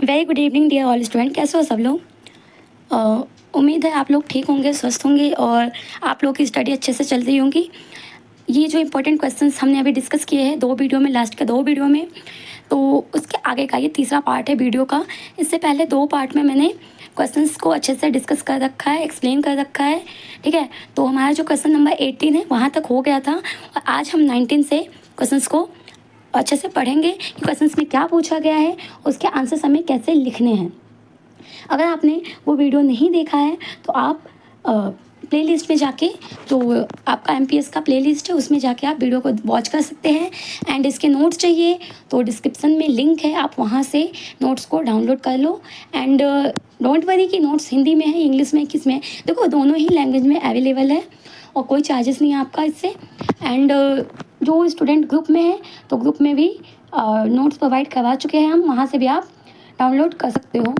Very good evening dear all student. कैसे हो सब लोग? उम्मीद है आप लोग ठीक होंगे, स्वस्थ होंगे और आप लोग की स्टडी अच्छे से चल रही होंगी। ये जो इंपॉर्टेंट क्वेश्चंस हमने अभी डिस्कस किए हैं 2 वीडियो में, लास्ट के 2 वीडियो में, तो उसके आगे का ये तीसरा पार्ट है वीडियो का। इससे पहले 2 पार्ट में मैंने क्वेश्चंस को अच्छे से डिस्कस कर रखा है, एक्सप्लेन कर रखा है। ठीक है, तो हमारा जो क्वेश्चन नंबर 18 है वहाँ तक हो गया था और आज हम 19 से क्वेश्चंस को अच्छे से पढ़ेंगे कि क्वेश्चंस में क्या पूछा गया है, उसके आंसर्स हमें कैसे लिखने हैं। अगर आपने वो वीडियो नहीं देखा है तो आप प्लेलिस्ट में जाके, जो आपका एमपीएस का प्लेलिस्ट है उसमें जाके आप वीडियो को वॉच कर सकते हैं। एंड इसके नोट्स चाहिए तो डिस्क्रिप्शन में लिंक है, आप वहाँ से नोट्स को डाउनलोड कर लो। एंड डोंट वरी कि नोट्स हिंदी में है, इंग्लिश में, किस में, देखो दोनों ही लैंग्वेज में अवेलेबल है और कोई चार्जेस नहीं है आपका इससे। एंड जो स्टूडेंट ग्रुप में है तो ग्रुप में भी नोट्स प्रोवाइड करवा चुके हैं हम, वहाँ से भी आप डाउनलोड कर सकते हो।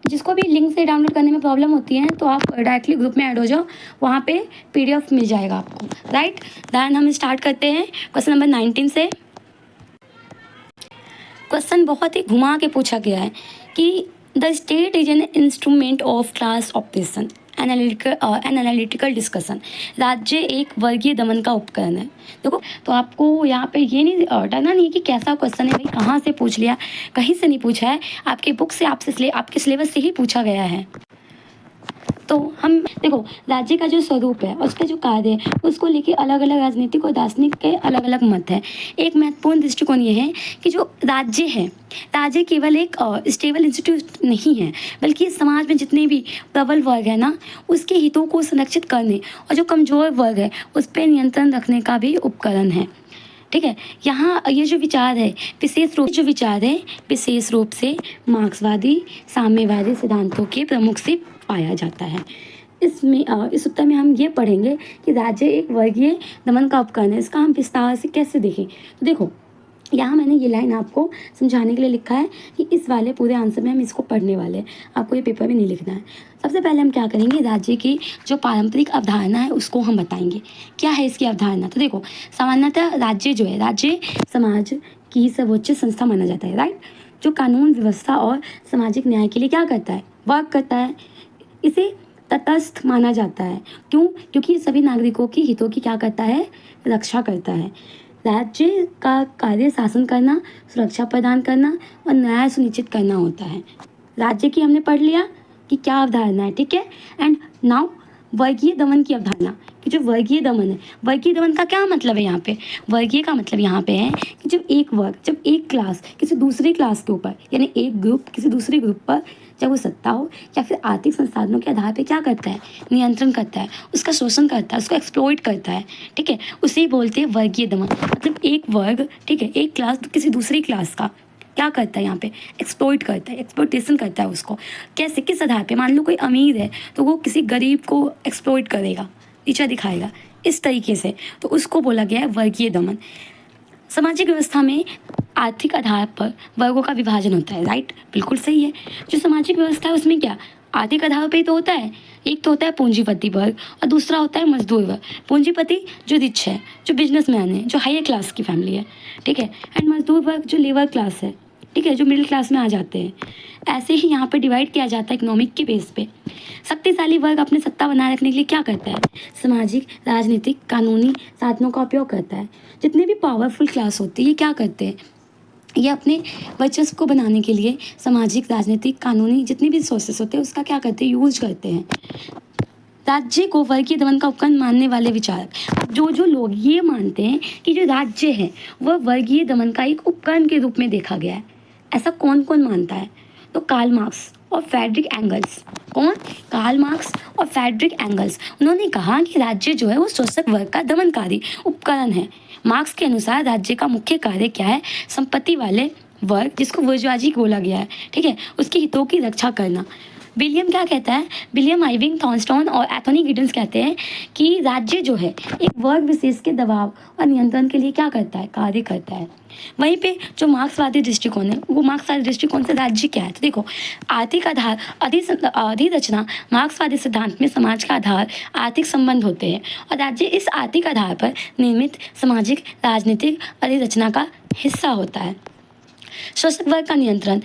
जिसको भी लिंक से डाउनलोड करने में प्रॉब्लम होती है तो आप डायरेक्टली ग्रुप में ऐड हो जाओ, वहाँ पे पीडीएफ मिल जाएगा आपको। राइट, देन हम स्टार्ट करते हैं क्वेश्चन नंबर 19 से। क्वेश्चन बहुत ही घुमा के पूछा गया है कि the state is an instrument of class operation analytical discussion. राज्य एक वर्गीय दमन का उपकरण है। देखो, तो आपको यहाँ पे ये नहीं डरना नहीं है कि कैसा क्वेश्चन है, भाई कहाँ से पूछ लिया, कहीं से नहीं पूछा है, आपके बुक से आपके सिलेबस से ही पूछा गया है। तो हम देखो, राज्य का जो स्वरूप है, उसका जो कार्य है, उसको लेके अलग अलग राजनीतिक और दार्शनिक के अलग अलग मत है। एक महत्वपूर्ण दृष्टिकोण ये है कि जो राज्य है, राज्य केवल एक स्टेबल इंस्टीट्यूट नहीं है, बल्कि समाज में जितने भी प्रबल वर्ग है ना, उसके हितों को संरक्षित करने और जो कमज़ोर वर्ग है उस पर नियंत्रण रखने का भी उपकरण है। ठीक है, यहाँ ये जो विचार है विशेष रूप से मार्क्सवादी साम्यवादी सिद्धांतों के प्रमुख से पाया जाता है। इस उत्तर में हम ये पढ़ेंगे कि राज्य एक वर्गीय दमन का उपकरण है। इसका हम विस्तार से कैसे देखें, तो देखो यहाँ मैंने ये लाइन आपको समझाने के लिए लिखा है कि इस वाले पूरे आंसर में हम इसको पढ़ने वाले हैं, आपको ये पेपर में नहीं लिखना है। सबसे पहले हम क्या करेंगे, राज्य की जो पारंपरिक अवधारणा है उसको हम बताएंगे। क्या है इसकी अवधारणा? तो देखो, सामान्यतः राज्य जो है, राज्य समाज की सर्वोच्च संस्था माना जाता है। राइट, जो कानून व्यवस्था और सामाजिक न्याय के लिए क्या करता है, वर्क करता है। इसे तटस्थ माना जाता है। क्यों? क्योंकि सभी नागरिकों की हितों की क्या करता है, रक्षा करता है। राज्य का कार्य शासन करना, सुरक्षा प्रदान करना और न्याय सुनिश्चित करना होता है। राज्य की हमने पढ़ लिया कि क्या अवधारणा है। ठीक है, एंड नाउ वर्गीय दमन की अवधारणा कि जो वर्गीय दमन है, वर्गीय दमन का क्या मतलब है यहाँ पे? वर्गीय का मतलब यहाँ पे है कि जब एक क्लास किसी दूसरी क्लास के ऊपर, यानी एक ग्रुप किसी दूसरे ग्रुप पर, चाहे वो सत्ता हो या फिर आर्थिक संसाधनों के आधार पे क्या करता है, नियंत्रण करता है, उसका शोषण करता है, उसको एक्सप्लॉइट करता है। ठीक है, उसे बोलते हैं वर्गीय दमन। मतलब एक वर्ग, ठीक है, एक क्लास किसी दूसरी क्लास का क्या करता है, यहाँ पे एक्सप्लॉइट करता है, एक्सप्लॉइटेशन करता है उसको। कैसे, किस आधार पे? मान लो कोई अमीर है तो वो किसी गरीब को एक्सप्लॉइट करेगा, नीचा दिखाएगा, इस तरीके से, तो उसको बोला गया है वर्गीय दमन। सामाजिक व्यवस्था में आर्थिक आधार पर वर्गों का विभाजन होता है। राइट, बिल्कुल सही है। जो सामाजिक व्यवस्था है उसमें क्या आर्थिक आधार पे ही तो होता है। एक तो होता है पूंजीपति वर्ग और दूसरा होता है मजदूर वर्ग। पूंजीपति जो रिच है, जो बिजनेसमैन है, जो हायर क्लास की फैमिली है। ठीक है, एंड मजदूर वर्ग जो लेबर क्लास है, ठीक है, जो मिडिल क्लास में आ जाते हैं। ऐसे ही यहाँ पे डिवाइड किया जाता है इकोनॉमिक के बेस पे। शक्तिशाली वर्ग अपने सत्ता बनाए रखने के लिए क्या करता है, सामाजिक, राजनीतिक, कानूनी साधनों का उपयोग करता है। जितने भी पावरफुल क्लास होती है ये क्या करते हैं, ये अपने वर्चस्व को बनाने के लिए सामाजिक, राजनीतिक, कानूनी जितने भी सोर्सेस होते हैं उसका क्या करते हैं, यूज करते हैं। राज्य को वर्गीय दमन का उपकरण मानने वाले विचारक, जो लोग ये मानते हैं कि जो राज्य है वह वर्गीय दमन का एक उपकरण के रूप में देखा गया है, ऐसा कौन कौन मानता है? तो कार्ल मार्क्स और फ्रेडरिक एंगल्स। कौन? कार्ल मार्क्स और फ्रेडरिक एंगल्स। उन्होंने कहा कि राज्य जो है वो शोषक वर्ग का दमनकारी उपकरण है। मार्क्स के अनुसार राज्य का मुख्य कार्य क्या है, संपत्ति वाले वर्ग, जिसको बुर्जुआजी बोला गया है, ठीक है, उसके हितों की रक्षा करना। विलियम क्या कहता है, विलियम आइविंग थॉर्नस्टोन और एंथोनी गिडन्स कहते हैं कि राज्य जो है एक वर्ग विशेष के दबाव और नियंत्रण के लिए क्या करता है, कार्य करता है। वहीं पे जो मार्क्सवादी दृष्टिकोण है, वो मार्क्सवादी दृष्टिकोण से राज्य क्या है, तो देखो, आर्थिक आधार अधिरचना। मार्क्सवादी सिद्धांत में समाज का आधार आर्थिक संबंध होते हैं और राज्य इस आर्थिक आधार पर निर्मित सामाजिक राजनीतिक अधिरचना का हिस्सा होता है। शोषक वर्ग का नियंत्रण,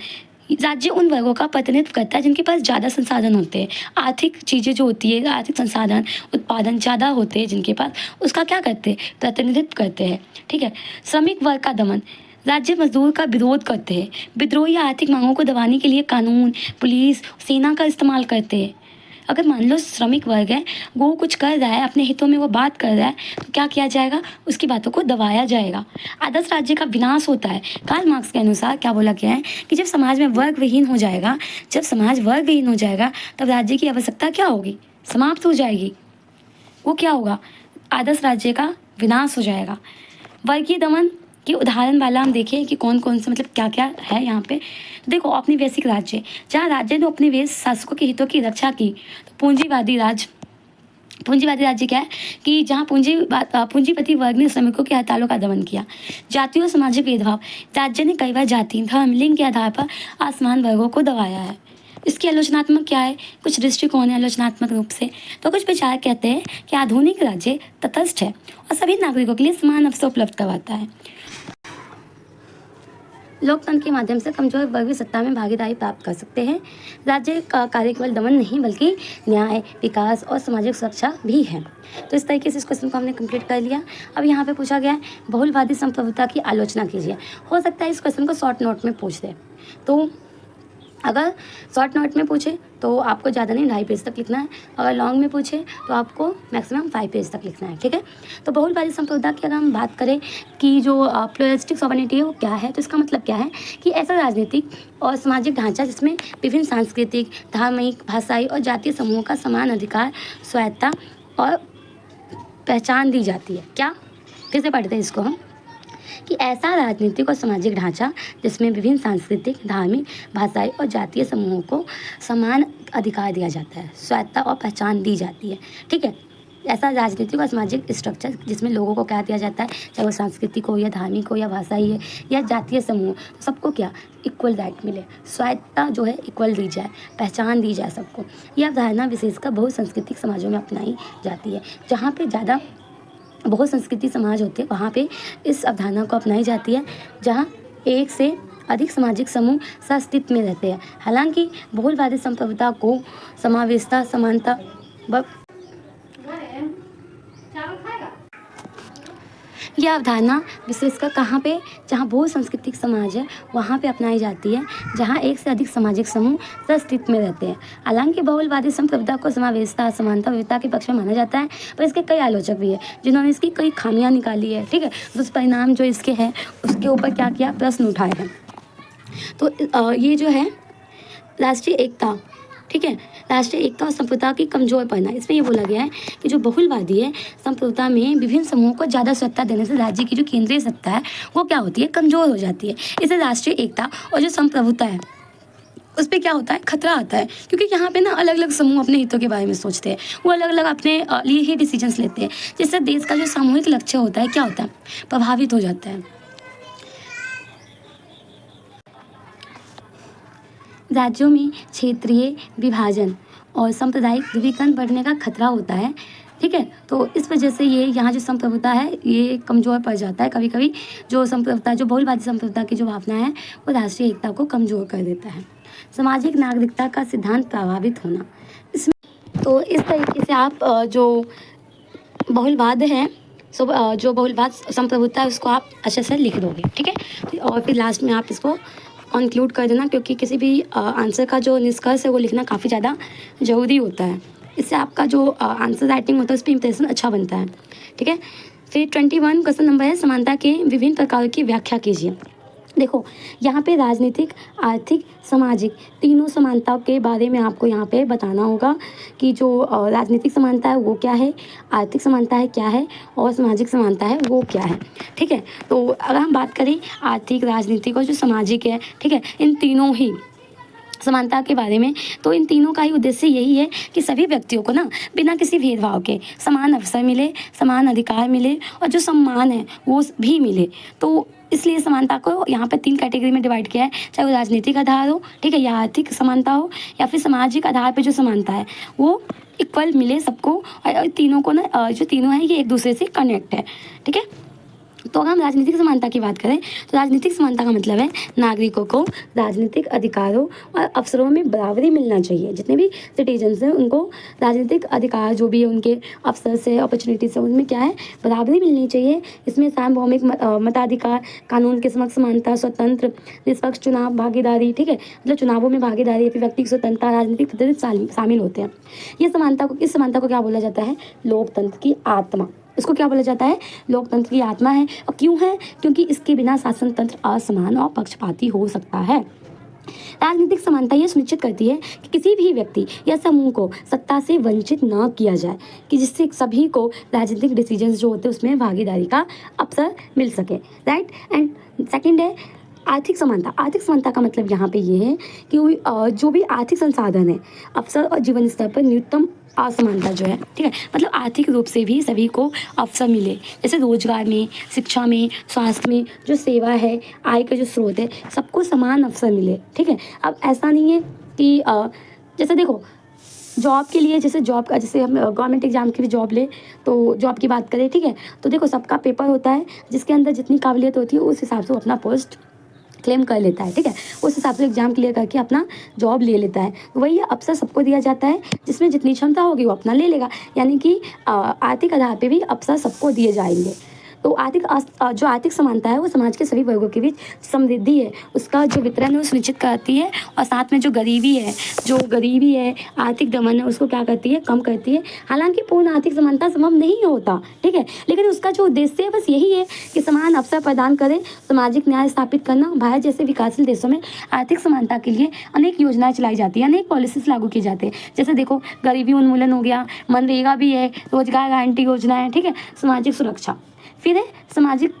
राज्य उन वर्गों का प्रतिनिधित्व करता है जिनके पास ज़्यादा संसाधन होते हैं, आर्थिक चीज़ें जो होती है, आर्थिक संसाधन उत्पादन ज़्यादा होते हैं जिनके पास, उसका क्या करते हैं, प्रतिनिधित्व करते हैं। ठीक है। श्रमिक वर्ग का दमन, राज्य मजदूर का विरोध करते हैं, विद्रोह या आर्थिक मांगों को दबाने के लिए कानून, पुलिस, सेना का इस्तेमाल करते हैं। अगर मान लो श्रमिक वर्ग है, वो कुछ कर रहा है, अपने हितों में वो बात कर रहा है, तो क्या किया जाएगा, उसकी बातों को दबाया जाएगा। आदर्श राज्य का विनाश होता है। कार्ल मार्क्स के अनुसार क्या बोला गया है कि जब समाज में वर्ग विहीन हो जाएगा, जब समाज वर्ग विहीन हो जाएगा, तब राज्य की आवश्यकता क्या होगी, समाप्त हो जाएगी। वो क्या होगा, आदर्श राज्य का विनाश हो जाएगा। वर्गीय दमन के उदाहरण वाला हम देखें कि कौन कौन से, मतलब क्या क्या है यहाँ पे। देखो, औपनिवेशिक राज्य, जहाँ राज्य ने उपनिवेश शासकों के हितों की रक्षा की। तो पूंजीवादी राज्य क्या है कि जहाँ पूंजीपति वर्ग ने श्रमिकों की हड़तालों का दमन किया। जातीय और सामाजिक भेदभाव, राज्य ने कई बार जाति, धर्म, लिंग के आधार पर असमान वर्गों को दबाया है। इसकी आलोचनात्मक क्या है, कुछ दृष्टिकोण है आलोचनात्मक रूप से। तो कुछ विचार कहते हैं कि आधुनिक राज्य तटस्थ है और सभी नागरिकों के लिए समान अवसर उपलब्ध करवाता है। लोकतंत्र के माध्यम से कमजोर वर्ग भी सत्ता में भागीदारी प्राप्त कर सकते हैं। राज्य का कार्य केवल दमन नहीं बल्कि न्याय, विकास और सामाजिक सुरक्षा भी है। तो इस तरीके से इस क्वेश्चन को हमने कंप्लीट कर लिया। अब यहाँ पे पूछा गया है बहुलवादी संप्रभुता की आलोचना कीजिए। हो सकता है इस क्वेश्चन को शॉर्ट नोट में पूछ दे। तो अगर शॉर्ट नोट में पूछे तो आपको ज़्यादा नहीं 2.5 पेज तक लिखना है, अगर लॉन्ग में पूछे तो आपको मैक्सिमम 5 पेज तक लिखना है। ठीक है। तो बहुलवादी संप्रभुता की अगर हम बात करें कि जो प्लुरलिस्टिक सॉवरेनिटी है वो क्या है, तो इसका मतलब क्या है कि ऐसा राजनीतिक और सामाजिक ढांचा जिसमें विभिन्न सांस्कृतिक, धार्मिक, भाषाई और जातीय समूहों का समान अधिकार, स्वायत्ता और पहचान दी जाती है। क्या, फिर से पढ़ते हैं इसको हम, कि ऐसा राजनीतिक और सामाजिक ढांचा जिसमें विभिन्न सांस्कृतिक, धार्मिक, भाषाई और जातीय समूहों को समान अधिकार दिया जाता है, स्वायत्ता और पहचान दी जाती है। ठीक है। ऐसा राजनीतिक और सामाजिक स्ट्रक्चर जिसमें लोगों को क्या दिया जाता है, चाहे वो सांस्कृतिक हो या धार्मिक हो या भाषाई है या जातीय समूह, सबको क्या इक्वल राइट मिले, स्वायत्ता जो है इक्वल दी जाए, पहचान दी जाए सबको। यह अवधारणा विशेषकर बहुसांस्कृतिक समाजों में अपनाई जाती है। जहाँ पे ज़्यादा बहुत संस्कृति समाज होते हैं वहाँ पे इस अवधारणा को अपनाई जाती है, जहाँ एक से अधिक सामाजिक समूह सहअस्तित्व में रहते हैं। हालांकि बहुलवादी संप्रभुता को समावेशिता, समानता यह अवधारणा विशेषकर कहाँ पे, जहाँ बहुत सांस्कृतिक समाज है वहाँ पे अपनाई जाती है, जहाँ एक से अधिक सामाजिक समूह सहअस्तित्व में रहते हैं। हालांकि बहुलवादी संप्रभुता को समावेशिता, समानता, विविधता के पक्ष में माना जाता है, पर इसके कई आलोचक भी है जिन्होंने इसकी कई खामियां निकाली है। ठीक है। दुष्परिणाम जो इसके हैं उसके ऊपर क्या किया, प्रश्न उठाए हैं। तो ये जो है राष्ट्रीय एकता, ठीक है, राष्ट्रीय एकता और संप्रभुता की कमजोर पड़ना, इसमें ये बोला गया है कि जो बहुलवादी है संप्रभुता में विभिन्न समूहों को ज़्यादा सत्ता देने से राज्य की जो केंद्रीय सत्ता है वो क्या होती है, कमजोर हो जाती है। इससे राष्ट्रीय एकता और जो संप्रभुता है उस पर क्या होता है, खतरा आता है, क्योंकि यहाँ पे ना अलग अलग समूह अपने हितों के बारे में सोचते हैं, वो अलग अलग अपने लिए ही डिसीजंस लेते हैं, जिससे देश का जो सामूहिक लक्ष्य होता है क्या होता है, प्रभावित हो जाता है। राज्यों में क्षेत्रीय विभाजन और सांप्रदायिक ध्रुवीकरण बढ़ने का खतरा होता है। ठीक है। तो इस वजह से ये यहाँ जो संप्रभुता है ये कमज़ोर पड़ जाता है। कभी कभी जो संप्रभुता, जो बहुलवादी संप्रभुता की जो भावना है वो राष्ट्रीय एकता को कमज़ोर कर देता है। सामाजिक नागरिकता का सिद्धांत प्रभावित होना, इसमें तो इस तरीके से आप जो बहुलवाद है, जो बहुलवाद संप्रभुता है उसको आप अच्छे से लिख दोगे। ठीक है। और फिर लास्ट में आप इसको कंक्लूड कर देना, क्योंकि किसी भी आंसर का जो निष्कर्ष है वो लिखना काफ़ी ज़्यादा ज़रूरी होता है। इससे आपका जो आंसर राइटिंग होता है उस पर इंप्रेशन अच्छा बनता है। ठीक है। फिर 21 क्वेश्चन नंबर है, समानता के विभिन्न प्रकारों की व्याख्या कीजिए। देखो, यहाँ पे राजनीतिक, आर्थिक, सामाजिक तीनों समानताओं के बारे में आपको यहाँ पे बताना होगा कि जो राजनीतिक समानता है वो क्या है, आर्थिक समानता है क्या है और सामाजिक समानता है वो क्या है। ठीक है। तो अगर हम बात करें आर्थिक, राजनीतिक और जो सामाजिक है, ठीक है, इन तीनों ही समानता के बारे में, तो इन तीनों का ही उद्देश्य यही है कि सभी व्यक्तियों को ना बिना किसी भेदभाव के समान अवसर मिले, समान अधिकार मिले और जो सम्मान है वो भी मिले। तो इसलिए समानता को यहाँ पे 3 कैटेगरी में डिवाइड किया है, चाहे वो राजनीतिक आधार हो, ठीक है, या आर्थिक समानता हो, या फिर सामाजिक आधार पे जो समानता है वो इक्वल मिले सबको। और तीनों को ना जो तीनों हैं ये एक दूसरे से कनेक्ट है। ठीक है। तो अगर हम राजनीतिक समानता की बात करें तो राजनीतिक समानता का मतलब है नागरिकों को राजनीतिक अधिकारों और अवसरों में बराबरी मिलना चाहिए। जितने भी सिटीजन्स हैं उनको राजनीतिक अधिकार जो भी है उनके अवसर से अपॉर्चुनिटी से उनमें क्या है बराबरी मिलनी चाहिए। इसमें सार्वभौमिक मताधिकार, कानून के समक्ष समानता, स्वतंत्र निष्पक्ष चुनाव, भागीदारी, ठीक है, मतलब चुनावों में भागीदारी, व्यक्ति की स्वतंत्रता, राजनीतिक प्रतिनिधि शामिल होते हैं। इस समानता को क्या बोला जाता है? लोकतंत्र की आत्मा। इसको क्या बोला जाता है? लोकतंत्र की आत्मा है। और क्यों है? क्योंकि इसके बिना शासन तंत्र असमान और पक्षपाती हो सकता है। राजनीतिक समानता यह सुनिश्चित करती है कि किसी भी व्यक्ति या समूह को सत्ता से वंचित न किया जाए, कि जिससे सभी को राजनीतिक डिसीजंस जो होते हैं उसमें भागीदारी का अवसर मिल सके। राइट। एंड सेकंड है आर्थिक समानता। आर्थिक समानता का मतलब यहाँ पे ये है कि जो भी आर्थिक संसाधन है, अवसर और जीवन स्तर पर न्यूनतम असमानता जो है, ठीक है, मतलब आर्थिक रूप से भी सभी को अवसर मिले, जैसे रोजगार में, शिक्षा में, स्वास्थ्य में, जो सेवा है, आय का जो स्रोत है, सबको समान अवसर मिले। ठीक है। अब ऐसा नहीं है कि जैसे देखो जॉब के लिए, जैसे जॉब का, जैसे हम गवर्नमेंट एग्जाम की भी जॉब ले तो जॉब की बात करें, ठीक है, तो देखो सबका पेपर होता है, जिसके अंदर जितनी काबिलियत होती है उस हिसाब से वो अपना पोस्ट क्लेम कर लेता है। ठीक है, उस हिसाब से एग्जाम क्लियर करके अपना जॉब ले लेता है। वही अवसर सबको दिया जाता है, जिसमें जितनी क्षमता होगी वो अपना ले लेगा, यानी कि आर्थिक आधार पे भी अवसर सबको दिए जाएंगे। तो जो आर्थिक समानता है वो समाज के सभी वर्गों के बीच समृद्धि है, उसका जो वितरण है वो सुनिश्चित करती है, और साथ में जो गरीबी है, आर्थिक दमन है, उसको क्या करती है? कम करती है। हालांकि पूर्ण आर्थिक समानता संभव नहीं होता, ठीक है, लेकिन उसका जो उद्देश्य है बस यही है कि समान अवसर प्रदान करें, सामाजिक न्याय स्थापित करना। भारत जैसे विकासशील देशों में आर्थिक समानता के लिए अनेक योजनाएं चलाई जाती है, अनेक पॉलिसीज लागू की जाती है। जैसे देखो गरीबी उन्मूलन हो गया, मनरेगा भी है, रोजगार गारंटी योजना है, ठीक है, सामाजिक सुरक्षा। फिर है सामाजिक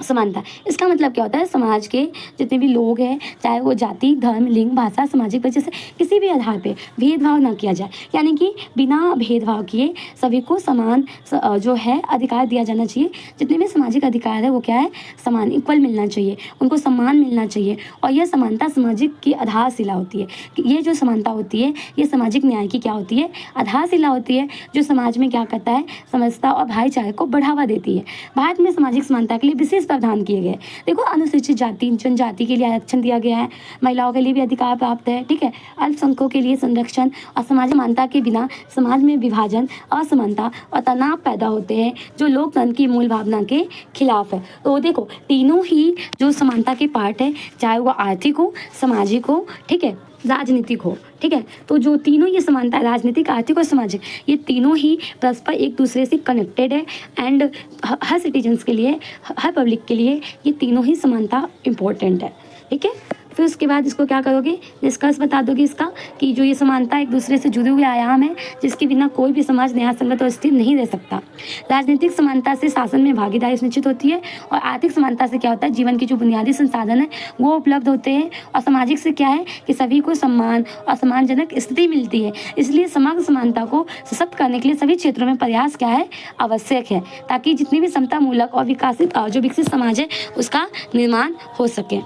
समानता। इसका मतलब क्या होता है? समाज के जितने भी लोग हैं, चाहे वो जाति, धर्म, लिंग, भाषा, सामाजिक वजह से किसी भी आधार पे भेदभाव ना किया जाए, यानी कि बिना भेदभाव किए सभी को समान जो है अधिकार दिया जाना चाहिए। जितने भी सामाजिक अधिकार है वो क्या है? समान, इक्वल मिलना चाहिए, उनको सम्मान मिलना चाहिए। और यह समानता सामाजिक की आधारशिला होती है। ये जो समानता होती है ये सामाजिक न्याय की क्या होती है? आधारशिला होती है, जो समाज में क्या करता है? समझता और भाईचारे को बढ़ावा देती है। भारत में सामाजिक समानता के लिए विशेष प्रावधान किए गए। देखो अनुसूचित जाति जनजाति के लिए आरक्षण दिया गया है, महिलाओं के लिए भी अधिकार प्राप्त है, ठीक है, अल्पसंख्यकों के लिए संरक्षण। और सामाजिक समानता के बिना समाज में विभाजन, असमानता और तनाव पैदा होते हैं, जो लोकतंत्र की मूल भावना के खिलाफ है। तो देखो तीनों ही जो समानता के पार्ट है, चाहे वो आर्थिक हो, सामाजिक हो, ठीक है, राजनीतिक हो, ठीक है, तो जो तीनों ये समानता, राजनीतिक, आर्थिक और सामाजिक, ये तीनों ही परस्पर एक दूसरे से कनेक्टेड है। एंड हर सिटीजन्स के लिए, हर पब्लिक के लिए ये तीनों ही समानता इम्पोर्टेंट है। ठीक है, फिर उसके बाद इसको क्या करोगे? निष्कर्ष बता दोगे इसका कि जो ये समानता एक दूसरे से जुड़े हुए आयाम है, जिसके बिना कोई भी समाज न्याय संगत और स्थिर नहीं रह सकता। राजनीतिक समानता से शासन में भागीदारी सुनिश्चित होती है, और आर्थिक समानता से क्या होता है? जीवन के जो बुनियादी संसाधन है वो उपलब्ध होते हैं। और सामाजिक से क्या है कि सभी को सम्मान और सम्मानजनक स्थिति मिलती है। इसलिए समग्र समानता को सशक्त करने के लिए सभी क्षेत्रों में प्रयास क्या है? आवश्यक है, ताकि जितनी भी समतामूलक और विकसित समाज है उसका निर्माण हो सके।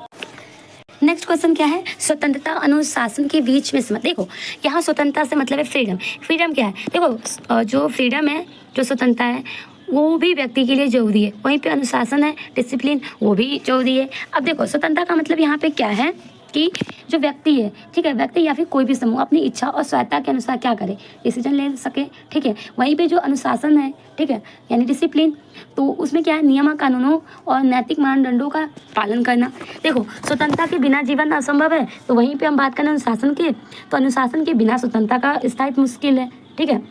नेक्स्ट क्वेश्चन क्या है? स्वतंत्रता अनुशासन के बीच में समझ। देखो यहाँ स्वतंत्रता से मतलब है फ्रीडम। फ्रीडम क्या है? देखो जो फ्रीडम है, जो स्वतंत्रता है वो भी व्यक्ति के लिए जरूरी है, वहीं पे अनुशासन है, डिसिप्लिन, वो भी जरूरी है। अब देखो स्वतंत्रता का मतलब यहाँ पे क्या है कि जो व्यक्ति है, ठीक है, व्यक्ति या फिर कोई भी समूह अपनी इच्छा और स्वायत्ता के अनुसार क्या करे? डिसीजन ले सके, ठीक है। वहीं पे जो अनुशासन है, ठीक है, यानी डिसिप्लिन, तो उसमें क्या है? नियम कानूनों और नैतिक मानदंडों का पालन करना। देखो स्वतंत्रता के बिना जीवन असंभव है, तो वहीं पे हम बात करें अनुशासन के, तो अनुशासन के बिना स्वतंत्रता का स्थायित्व मुश्किल है, ठीक है।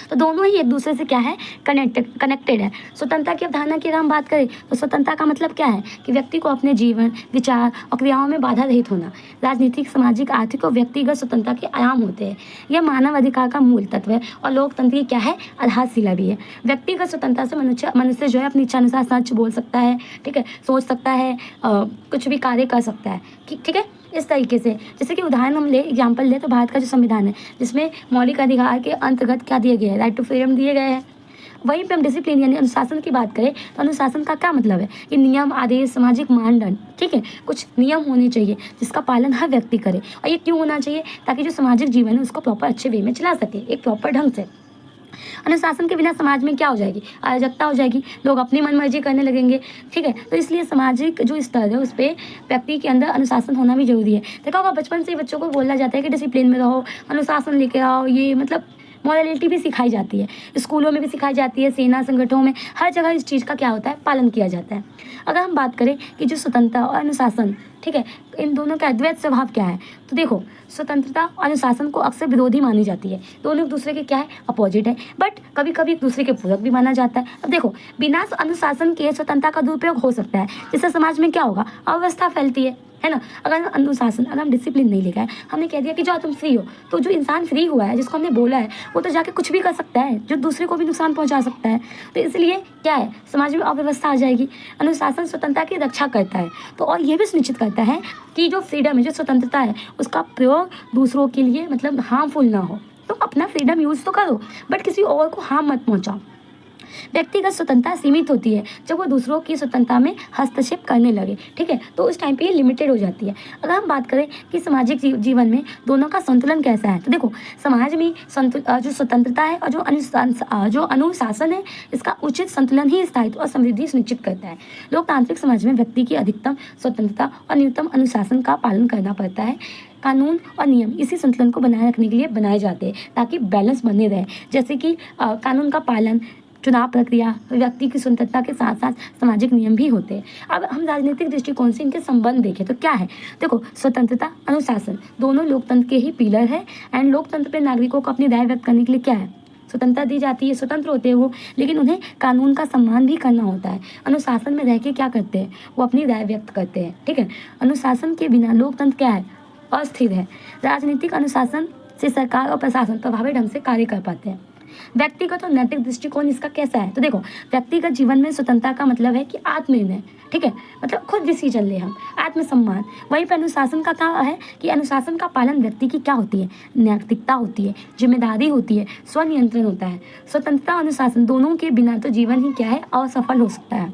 तो दोनों ही एक दूसरे से क्या है? कनेक्टेड है। स्वतंत्रता की अवधारणा की अगर हम बात करें तो स्वतंत्रता का मतलब क्या है? कि व्यक्ति को अपने जीवन, विचार और क्रियाओं में बाधा रहित होना। राजनीतिक, सामाजिक, आर्थिक और व्यक्तिगत स्वतंत्रता के आयाम होते हैं। यह मानव अधिकार का मूल तत्व है और लोकतंत्र की क्या है? आधारशिला भी है। व्यक्तिगत स्वतंत्रता से मनुष्य जो है अपनी इच्छा अनुसार सच बोल सकता है, ठीक है, सोच सकता है, कुछ भी कार्य कर सकता है, ठीक है। इस तरीके से जैसे कि उदाहरण हम एग्जाम्पल ले तो भारत का जो संविधान है, जिसमें मौलिक अधिकार के अंतर्गत क्या दिए गए हैं? राइट टू फ्रीडम दिए गए हैं। वहीं पे हम डिसिप्लिन यानी अनुशासन की बात करें तो अनुशासन का क्या मतलब है? कि नियम, आदेश, सामाजिक मानदंड, ठीक है, कुछ नियम होने चाहिए जिसका पालन हर व्यक्ति करे। और ये क्यों होना चाहिए? ताकि जो सामाजिक जीवन है उसको प्रॉपर अच्छे वे में चला सके, एक प्रॉपर ढंग से। अनुशासन के बिना समाज में क्या हो जाएगी, अराजकता हो जाएगी, लोग अपनी मनमर्जी करने लगेंगे। ठीक है, तो इसलिए सामाजिक जो स्तर है उस पर व्यक्ति के अंदर अनुशासन होना भी जरूरी है। देखा होगा बचपन से ही बच्चों को बोला जाता है कि डिसिप्लिन में रहो, अनुशासन लेके आओ, ये मतलब मॉरलिटी भी सिखाई जाती है, स्कूलों में भी सिखाई जाती है, सेना संगठनों में, हर जगह इस चीज़ का क्या होता है, पालन किया जाता है। अगर हम बात करें कि जो स्वतंत्रता और अनुशासन, ठीक है, इन दोनों का अद्वैत स्वभाव क्या है, तो देखो स्वतंत्रता और अनुशासन को अक्सर विरोधी मानी जाती है, दोनों एक दूसरे के क्या है, अपोजिट है, बट कभी कभी एक दूसरे के पूरक भी माना जाता है। अब देखो बिना अनुशासन के स्वतंत्रता का दुरुपयोग हो सकता है, जिससे समाज में क्या होगा, अव्यवस्था फैलती है ना। अगर अनुशासन, अगर हम डिसिप्लिन नहीं लेकर, हमने कह दिया कि जाओ तुम फ्री हो, तो जो इंसान फ्री हुआ है, जिसको हमने बोला है, वो तो जाके कुछ भी कर सकता है, जो दूसरे को भी नुकसान पहुंचा सकता है। तो इसलिए क्या है, समाज में अव्यवस्था आ जाएगी। अनुशासन स्वतंत्रता की रक्षा करता है, तो और ये भी सुनिश्चित करता है कि जो फ्रीडम है, जो स्वतंत्रता है, उसका प्रयोग दूसरों के लिए मतलब हार्मफुल ना हो। तो अपना फ्रीडम यूज़ तो करो, बट किसी और को हार्म मत पहुंचाओ। व्यक्तिगत स्वतंत्रता सीमित होती है जब वो दूसरों की स्वतंत्रता में हस्तक्षेप करने लगे, ठीक है, तो उस टाइम पे ये लिमिटेड हो जाती है। अगर हम बात करें कि सामाजिक जीवन में दोनों का संतुलन कैसा है, तो देखो समाज में जो स्वतंत्रता है और जो अनुशासन है, इसका उचित संतुलन ही स्थायित्व और समृद्धि सुनिश्चित करता है। लोकतांत्रिक समाज में व्यक्ति की अधिकतम स्वतंत्रता और न्यूनतम अनुशासन का पालन करना पड़ता है। कानून और नियम इसी संतुलन को बनाए रखने के लिए बनाए जाते हैं, ताकि बैलेंस बने रहे। जैसे कि कानून का पालन, चुनाव प्रक्रिया, व्यक्ति की स्वतंत्रता के साथ साथ सामाजिक नियम भी होते हैं। अब हम राजनीतिक दृष्टिकोण से इनके संबंध देखें तो क्या है, देखो स्वतंत्रता, अनुशासन दोनों लोकतंत्र के ही पिलर है। एंड लोकतंत्र पे नागरिकों को अपनी राय व्यक्त करने के लिए क्या है, स्वतंत्रता दी जाती है, स्वतंत्र होते हैं वो, लेकिन उन्हें कानून का सम्मान भी करना होता है। अनुशासन में रह के क्या करते हैं, वो अपनी राय व्यक्त करते हैं। ठीक है, अनुशासन के बिना लोकतंत्र क्या है, अस्थिर है। राजनीतिक अनुशासन से सरकार और प्रशासन प्रभावी ढंग से कार्य कर पाते हैं। व्यक्तिगत और नैतिक दृष्टिकोण इसका कैसा है, तो देखो व्यक्तिगत जीवन में स्वतंत्रता का मतलब है कि आत्मनिर्णय, ठीक है, मतलब खुद डिसीजन ले हम, आत्मसम्मान। वहीं पर अनुशासन का क्या है कि अनुशासन का पालन व्यक्ति की क्या होती है, नैतिकता होती है, जिम्मेदारी होती है, स्वनियंत्रण होता है। स्वतंत्रता और अनुशासन दोनों के बिना तो जीवन ही क्या है, असफल हो सकता है।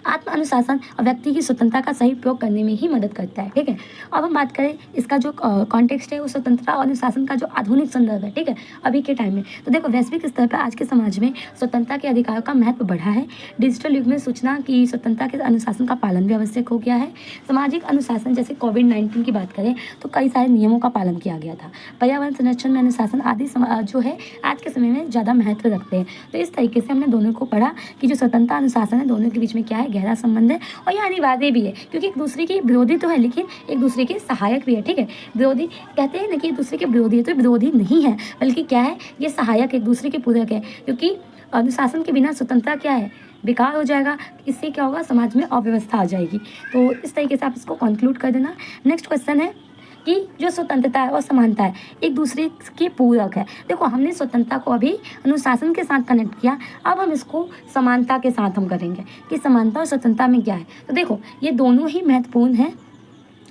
आत्म अनुशासन और व्यक्ति की स्वतंत्रता का सही उपयोग करने में ही मदद करता है। ठीक है, अब हम बात करें इसका जो कॉन्टेक्स्ट है, वो स्वतंत्रता और अनुशासन का जो आधुनिक संदर्भ है, ठीक है, अभी के टाइम में, तो देखो वैश्विक स्तर पर आज के समाज में स्वतंत्रता के अधिकारों का महत्व बढ़ा है। डिजिटल युग में सूचना की स्वतंत्रता के अनुशासन का पालन भी आवश्यक हो गया है। सामाजिक अनुशासन, जैसे कोविड-19 की बात करें तो कई सारे नियमों का पालन किया गया था। पर्यावरण संरक्षण में अनुशासन आदि जो है आज के समय में ज़्यादा महत्व रखते हैं। तो इस तरीके से हमने दोनों को पढ़ा कि जो स्वतंत्रता अनुशासन है, दोनों के बीच में क्या है, गहरा संबंध है, और यह अनिवार्य भी है, क्योंकि एक दूसरे के विरोधी तो है लेकिन एक दूसरे के सहायक भी है। ठीक है, विरोधी कहते हैं ना कि एक दूसरे के विरोधी है, तो विरोधी नहीं है, बल्कि क्या है, ये सहायक एक दूसरे के पूरक है। क्योंकि अनुशासन के बिना स्वतंत्रता क्या है, बेकार हो जाएगा। इससे क्या होगा, समाज में अव्यवस्था आ जाएगी। तो इस तरीके से आप इसको कंक्लूड कर देना। नेक्स्ट क्वेश्चन है कि जो स्वतंत्रता है और समानता है एक दूसरे के पूरक है। देखो हमने स्वतंत्रता को अभी अनुशासन के साथ कनेक्ट किया, अब हम इसको समानता के साथ हम करेंगे कि समानता और स्वतंत्रता में क्या है। तो देखो ये दोनों ही महत्वपूर्ण है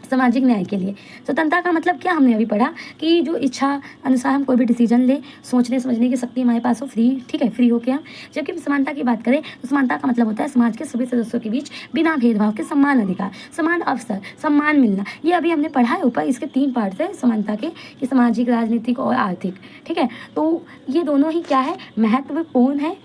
सामाजिक न्याय के लिए। स्वतंत्रता का मतलब क्या, हमने अभी पढ़ा कि जो इच्छा अनुसार हम कोई भी डिसीजन ले, सोचने समझने की शक्ति हमारे पास हो, फ्री, ठीक है, फ्री होके हम। जबकि समानता की बात करें तो समानता का मतलब होता है समाज के सभी सदस्यों के बीच बिना भेदभाव के समान अधिकार, समान अवसर, सम्मान मिलना। ये अभी हमने पढ़ा है ऊपर, इसके 3 पार्ट्स है समानता के, कि सामाजिक, राजनीतिक और आर्थिक। ठीक है, तो ये दोनों ही क्या है, महत्वपूर्ण है।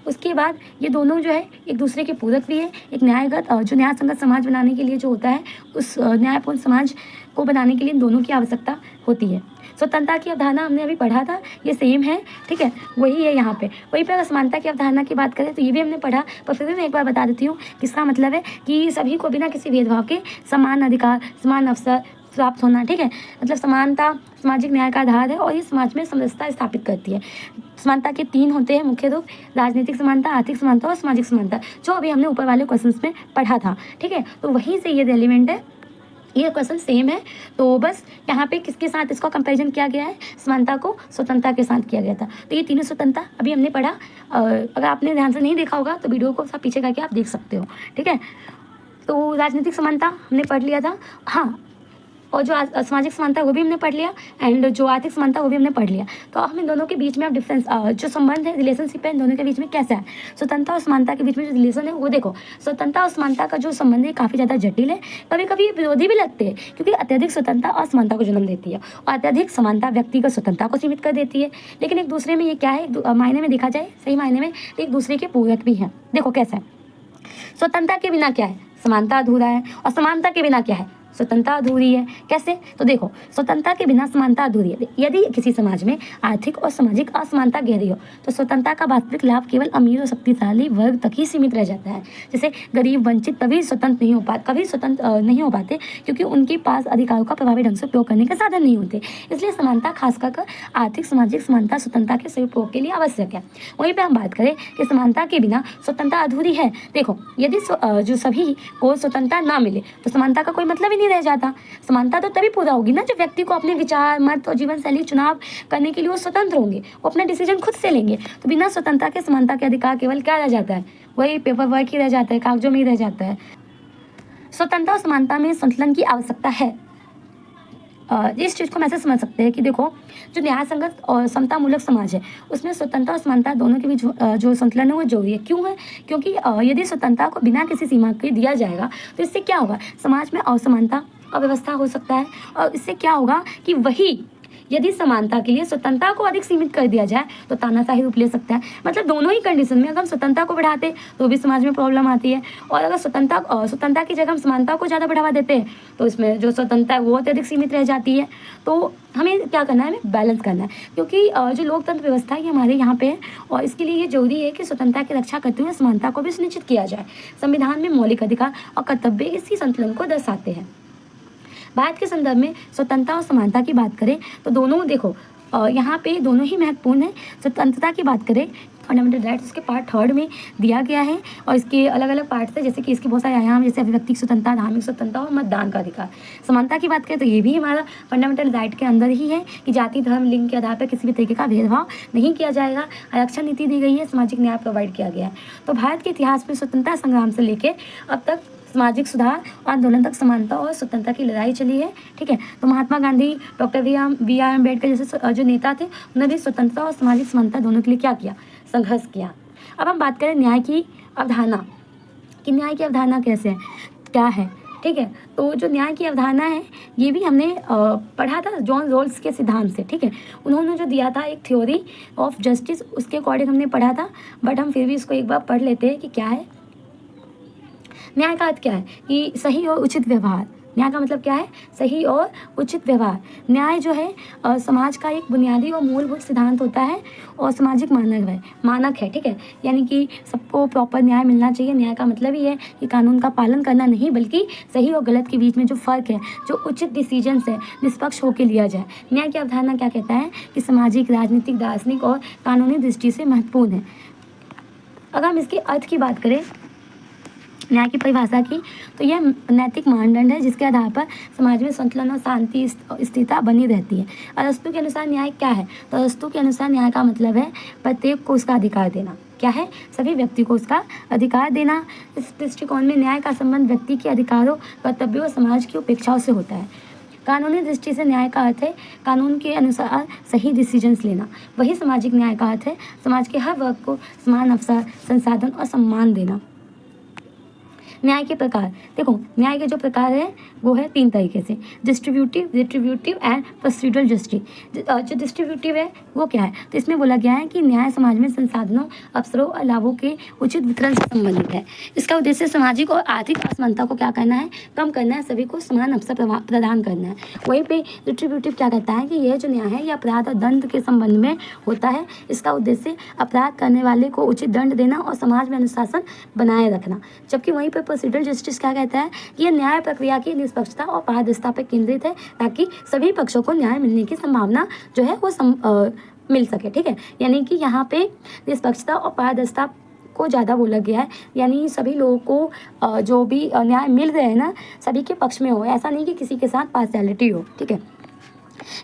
उसके बाद ये दोनों जो है एक दूसरे के पूरक भी है। एक न्यायगत जो न्याय संगत समाज बनाने के लिए जो होता है, उस न्यायपूर्ण समाज को बनाने के लिए दोनों की आवश्यकता होती है। स्वतंत्रता की अवधारणा हमने अभी पढ़ा था, ये सेम है, ठीक है, वही है यहाँ पे। वहीं पर समानता की अवधारणा की बात करें तो ये भी हमने पढ़ा, पर फिर भी मैं एक बार बता देती हूँ। किसका मतलब है कि सभी को बिना किसी भेदभाव के समान अधिकार, समान अवसर प्राप्त होना। ठीक है, मतलब समानता सामाजिक न्याय का आधार है और ये समाज में समरसता स्थापित करती है। समानता के 3 होते हैं मुख्य रूप, राजनीतिक समानता, आर्थिक समानता और सामाजिक समानता, जो अभी हमने ऊपर वाले क्वेश्चंस में पढ़ा था। ठीक है, तो वहीं से ये रेलिवेंट है, ये क्वेश्चन सेम है। तो बस यहाँ पे किसके साथ इसका कंपैरिजन किया गया है, समानता को स्वतंत्रता के साथ किया गया था। तो ये तीनों स्वतंत्रता अभी हमने पढ़ा। अगर आपने ध्यान से नहीं देखा होगा तो वीडियो को सब पीछे करके आप देख सकते हो। ठीक है, तो राजनीतिक समानता हमने पढ़ लिया था। हाँ, और जो सामाजिक समानता है वो भी हमने पढ़ लिया, एंड जो आर्थिक समानता वो भी हमने पढ़ लिया। तो अब हम इन दोनों के बीच में अब डिफरेंस जो संबंध है, रिलेशनशिप है इन दोनों के बीच में कैसा है, स्वतंत्रता और समानता के बीच में जो रिलेशन है वो देखो। स्वतंत्रता और समानता का जो संबंध है काफ़ी ज़्यादा जटिल है, कभी कभी विरोधी भी लगते हैं, क्योंकि अत्यधिक स्वतंत्रता असमानता को जन्म देती है और अत्यधिक समानता व्यक्तिगत स्वतंत्रता को सीमित कर देती है। लेकिन एक दूसरे में ये क्या है, मायने में देखा जाए, सही मायने में एक दूसरे के पूरक भी हैं। देखो कैसा है, स्वतंत्रता के बिना क्या है, समानता अधूरा है, और समानता के बिना क्या है, स्वतंत्रता अधूरी है। कैसे, तो देखो स्वतंत्रता के बिना समानता अधूरी है। यदि किसी समाज में आर्थिक और सामाजिक असमानता गहरी हो तो स्वतंत्रता का वास्तविक लाभ केवल अमीर और शक्तिशाली वर्ग तक ही सीमित रह जाता है। जैसे गरीब वंचित तभी स्वतंत्र नहीं हो पाते, कभी स्वतंत्र नहीं हो पाते, क्योंकि उनके पास अधिकारों का प्रभावी ढंग से उपयोग करने के साधन नहीं होते। इसलिए समानता खासकर आर्थिक सामाजिक समानता स्वतंत्रता के सही उपयोग के लिए आवश्यक है। वहीं पर हम बात करें कि समानता के बिना स्वतंत्रता अधूरी है। देखो यदि जो सभी को स्वतंत्रता ना मिले तो समानता का कोई मतलब ही नहीं रह जाता। समानता तो तभी पूरा होगी ना जब व्यक्ति को अपने विचार, मत और जीवन शैली चुनाव करने के लिए वो स्वतंत्र होंगे, वो अपना डिसीजन खुद से लेंगे। तो बिना स्वतंत्रता के समानता के अधिकार केवल क्या रह जाता है, वही पेपर वर्क ही रह जाता है, कागजों में ही रह जाता है। स्वतंत्रता और समानता में संतुलन की आवश्यकता है। इस चीज़ को हम ऐसे समझ सकते हैं कि देखो जो न्याय संगत और समतामूलक समाज है उसमें स्वतंत्रता और समानता दोनों के बीच जो संतुलन है वो जरूरी है। क्यों है, क्योंकि यदि स्वतंत्रता को बिना किसी सीमा के दिया जाएगा तो इससे क्या होगा, समाज में असमानता अव्यवस्था हो सकता है। और इससे क्या होगा कि वही यदि समानता के लिए स्वतंत्रता को अधिक सीमित कर दिया जाए तो तानाशाही रूप ले सकता है। मतलब दोनों ही कंडीशन में अगर हम स्वतंत्रता को बढ़ाते तो भी समाज में प्रॉब्लम आती है, और अगर स्वतंत्रता की जगह हम समानता को ज़्यादा बढ़ावा देते हैं तो इसमें जो स्वतंत्रता है वो अत्यधिक सीमित रह जाती है। तो हमें क्या करना है, हमें बैलेंस करना है, क्योंकि जो लोकतंत्र व्यवस्था है हमारे यहाँ पे है, और इसके लिए ये जरूरी है कि स्वतंत्रता की रक्षा करते हुए समानता को भी सुनिश्चित किया जाए। संविधान में मौलिक अधिकार और कर्तव्य इसी संतुलन को दर्शाते हैं। भारत के संदर्भ में स्वतंत्रता और समानता की बात करें तो दोनों देखो यहाँ पे दोनों ही महत्वपूर्ण है। स्वतंत्रता की बात करें फंडामेंटल राइट्स उसके पार्ट 3 में दिया गया है, और इसके अलग अलग पार्ट्स है, जैसे कि इसके बहुत सारे आयाम, जैसे अभिव्यक्ति स्वतंत्रता, धार्मिक स्वतंत्रता और मतदान का अधिकार। समानता की बात करें तो ये भी हमारा फंडामेंटल राइट के अंदर ही है कि जाति, धर्म, लिंग के आधार पर किसी भी तरीके का भेदभाव नहीं किया जाएगा। आरक्षण नीति दी गई है, सामाजिक न्याय प्रोवाइड किया गया है। तो भारत के इतिहास में स्वतंत्रता संग्राम से लेकर अब तक सामाजिक सुधार आंदोलन तक समानता और स्वतंत्रता की लड़ाई चली है। ठीक है, तो Mahatma Gandhi, doctor B R Ambedkar जैसे जो नेता थे उन्होंने भी स्वतंत्रता और सामाजिक समानता दोनों के लिए क्या किया, संघर्ष किया। अब हम बात करें न्याय की अवधारणा कि न्याय की अवधारणा कैसे है, क्या है। ठीक है, तो जो न्याय की अवधारणा है ये भी हमने पढ़ा था जॉन रॉल्स के सिद्धांत से। ठीक है, उन्होंने जो दिया था एक थ्योरी ऑफ जस्टिस, उसके अकॉर्डिंग हमने पढ़ा था, बट हम फिर भी इसको एक बार पढ़ लेते हैं कि क्या है। न्याय का अर्थ क्या है कि सही और उचित व्यवहार। न्याय का मतलब क्या है, सही और उचित व्यवहार। न्याय जो है समाज का एक बुनियादी और मूलभूत सिद्धांत होता है और सामाजिक मानक है। ठीक है, यानी कि सबको प्रॉपर न्याय मिलना चाहिए। न्याय का मतलब ही है कि कानून का पालन करना नहीं, बल्कि सही और गलत के बीच में जो फ़र्क है, जो उचित डिसीजंस है, निष्पक्ष होकर लिया जाए। न्याय की अवधारणा क्या कहता है कि सामाजिक, राजनीतिक, दार्शनिक और कानूनी दृष्टि से महत्वपूर्ण है। अगर हम इसके अर्थ की बात करें, न्याय की परिभाषा की, तो यह नैतिक मानदंड है जिसके आधार पर समाज में संतुलन और शांति स्थिरता बनी रहती है। अरस्तु के अनुसार न्याय क्या है, तो अरस्तु के अनुसार न्याय का मतलब है प्रत्येक को उसका अधिकार देना। क्या है, सभी व्यक्ति को उसका अधिकार देना। इस दृष्टिकोण में न्याय का संबंध व्यक्ति के अधिकारों, कर्तव्यों और समाज की उपेक्षाओं से होता है। कानूनी दृष्टि से न्याय का अर्थ है कानून के अनुसार सही डिसीजंस लेना। वही सामाजिक न्याय का अर्थ है समाज के हर वर्ग को समान अवसर, संसाधन और सम्मान देना। न्याय के प्रकार देखो, न्याय के जो प्रकार है वो है 3 तरीके से, डिस्ट्रीब्यूटिव, रिट्रीब्यूटिव एंड प्रोसीड्यूरल जस्टिस। जो डिस्ट्रीब्यूटिव है वो क्या है, तो इसमें बोला गया है कि न्याय समाज में संसाधनों, अवसरों और लाभों के उचित वितरण से संबंधित है। इसका उद्देश्य सामाजिक और आर्थिक असमानता को क्या करना है, कम करना है, सभी को समान अवसर प्रदान करना है। वहीं पे रिट्रीब्यूटिव क्या कहता है कि यह जो न्याय है ये अपराध और दंड के संबंध में होता है। इसका उद्देश्य अपराध करने वाले को उचित दंड देना और समाज में अनुशासन बनाए रखना। जबकि वहीं पर प्रोसीड्यूरल जस्टिस क्या कहता है, ये न्याय प्रक्रिया की निष्पक्षता और पारदर्शिता पर केंद्रित है, ताकि सभी पक्षों को न्याय मिलने की संभावना जो है वो मिल सके। ठीक है, यानी कि यहाँ पे निष्पक्षता और पारदर्शिता को ज़्यादा बोला गया है, यानी सभी लोगों को जो भी न्याय मिल रहे हैं ना, सभी के पक्ष में हो, ऐसा नहीं कि किसी के साथ पार्शियलिटी हो। ठीक है,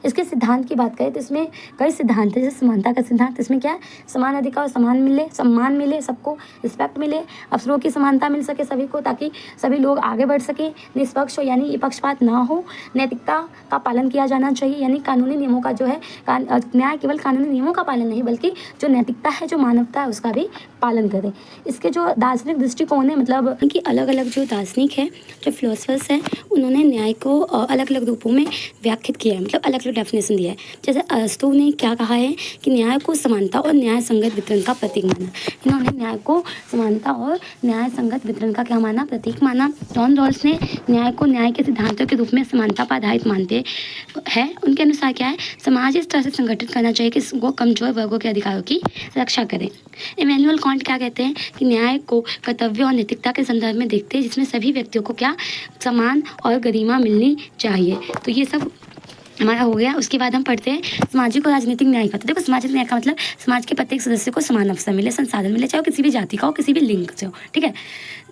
इसके सिद्धांत की बात करें तो इसमें कई सिद्धांत है, जैसे समानता का सिद्धांत। इसमें क्या है, समान अधिकार, सम्मान मिले सबको, रिस्पेक्ट मिले, अवसरों की समानता मिल सके सभी को, ताकि सभी लोग आगे बढ़ सके, निष्पक्ष हो यानी पक्षपात ना हो, नैतिकता का पालन किया जाना चाहिए यानी कानूनी नियमों का जो है न्याय केवल कानूनी नियमों का पालन नहीं बल्कि जो नैतिकता है, जो मानवता है, उसका भी पालन करें। इसके जो दार्शनिक दृष्टिकोण है, मतलब इनकी अलग अलग जो दार्शनिक है, जो फिलोसफर्स हैं, उन्होंने न्याय को अलग अलग रूपों में व्याख्यात किया है, मतलब अलग अलग डेफिनेशन दिया है। जैसे अरस्तू ने क्या कहा है कि न्याय को समानता और न्याय संगत वितरण का प्रतीक माना। इन्होंने न्याय को समानता और न्याय संगत वितरण का क्या माना, प्रतीक माना। जॉन रॉल्स ने न्याय को न्याय के सिद्धांतों के रूप में समानता पर आधारित मानते हैं। उनके अनुसार क्या है, समाज इस तरह से संगठित करना चाहिए कि वो कमजोर वर्गों के अधिकारों की रक्षा करें। इमैनुअल कांट क्या कहते हैं कि न्याय को कर्तव्य और नैतिकता के संदर्भ में देखते हैं, जिसमें सभी व्यक्तियों को क्या समान और गरिमा मिलनी चाहिए। तो ये सब हमारा हो गया। उसके बाद हम पढ़ते हैं सामाजिक और राजनीतिक न्याय का। तो देखो, सामाजिक न्याय का मतलब समाज के प्रत्येक सदस्य को समान अवसर मिले, संसाधन मिले, चाहे वो किसी भी जाति का हो, किसी भी लिंग से हो, ठीक है।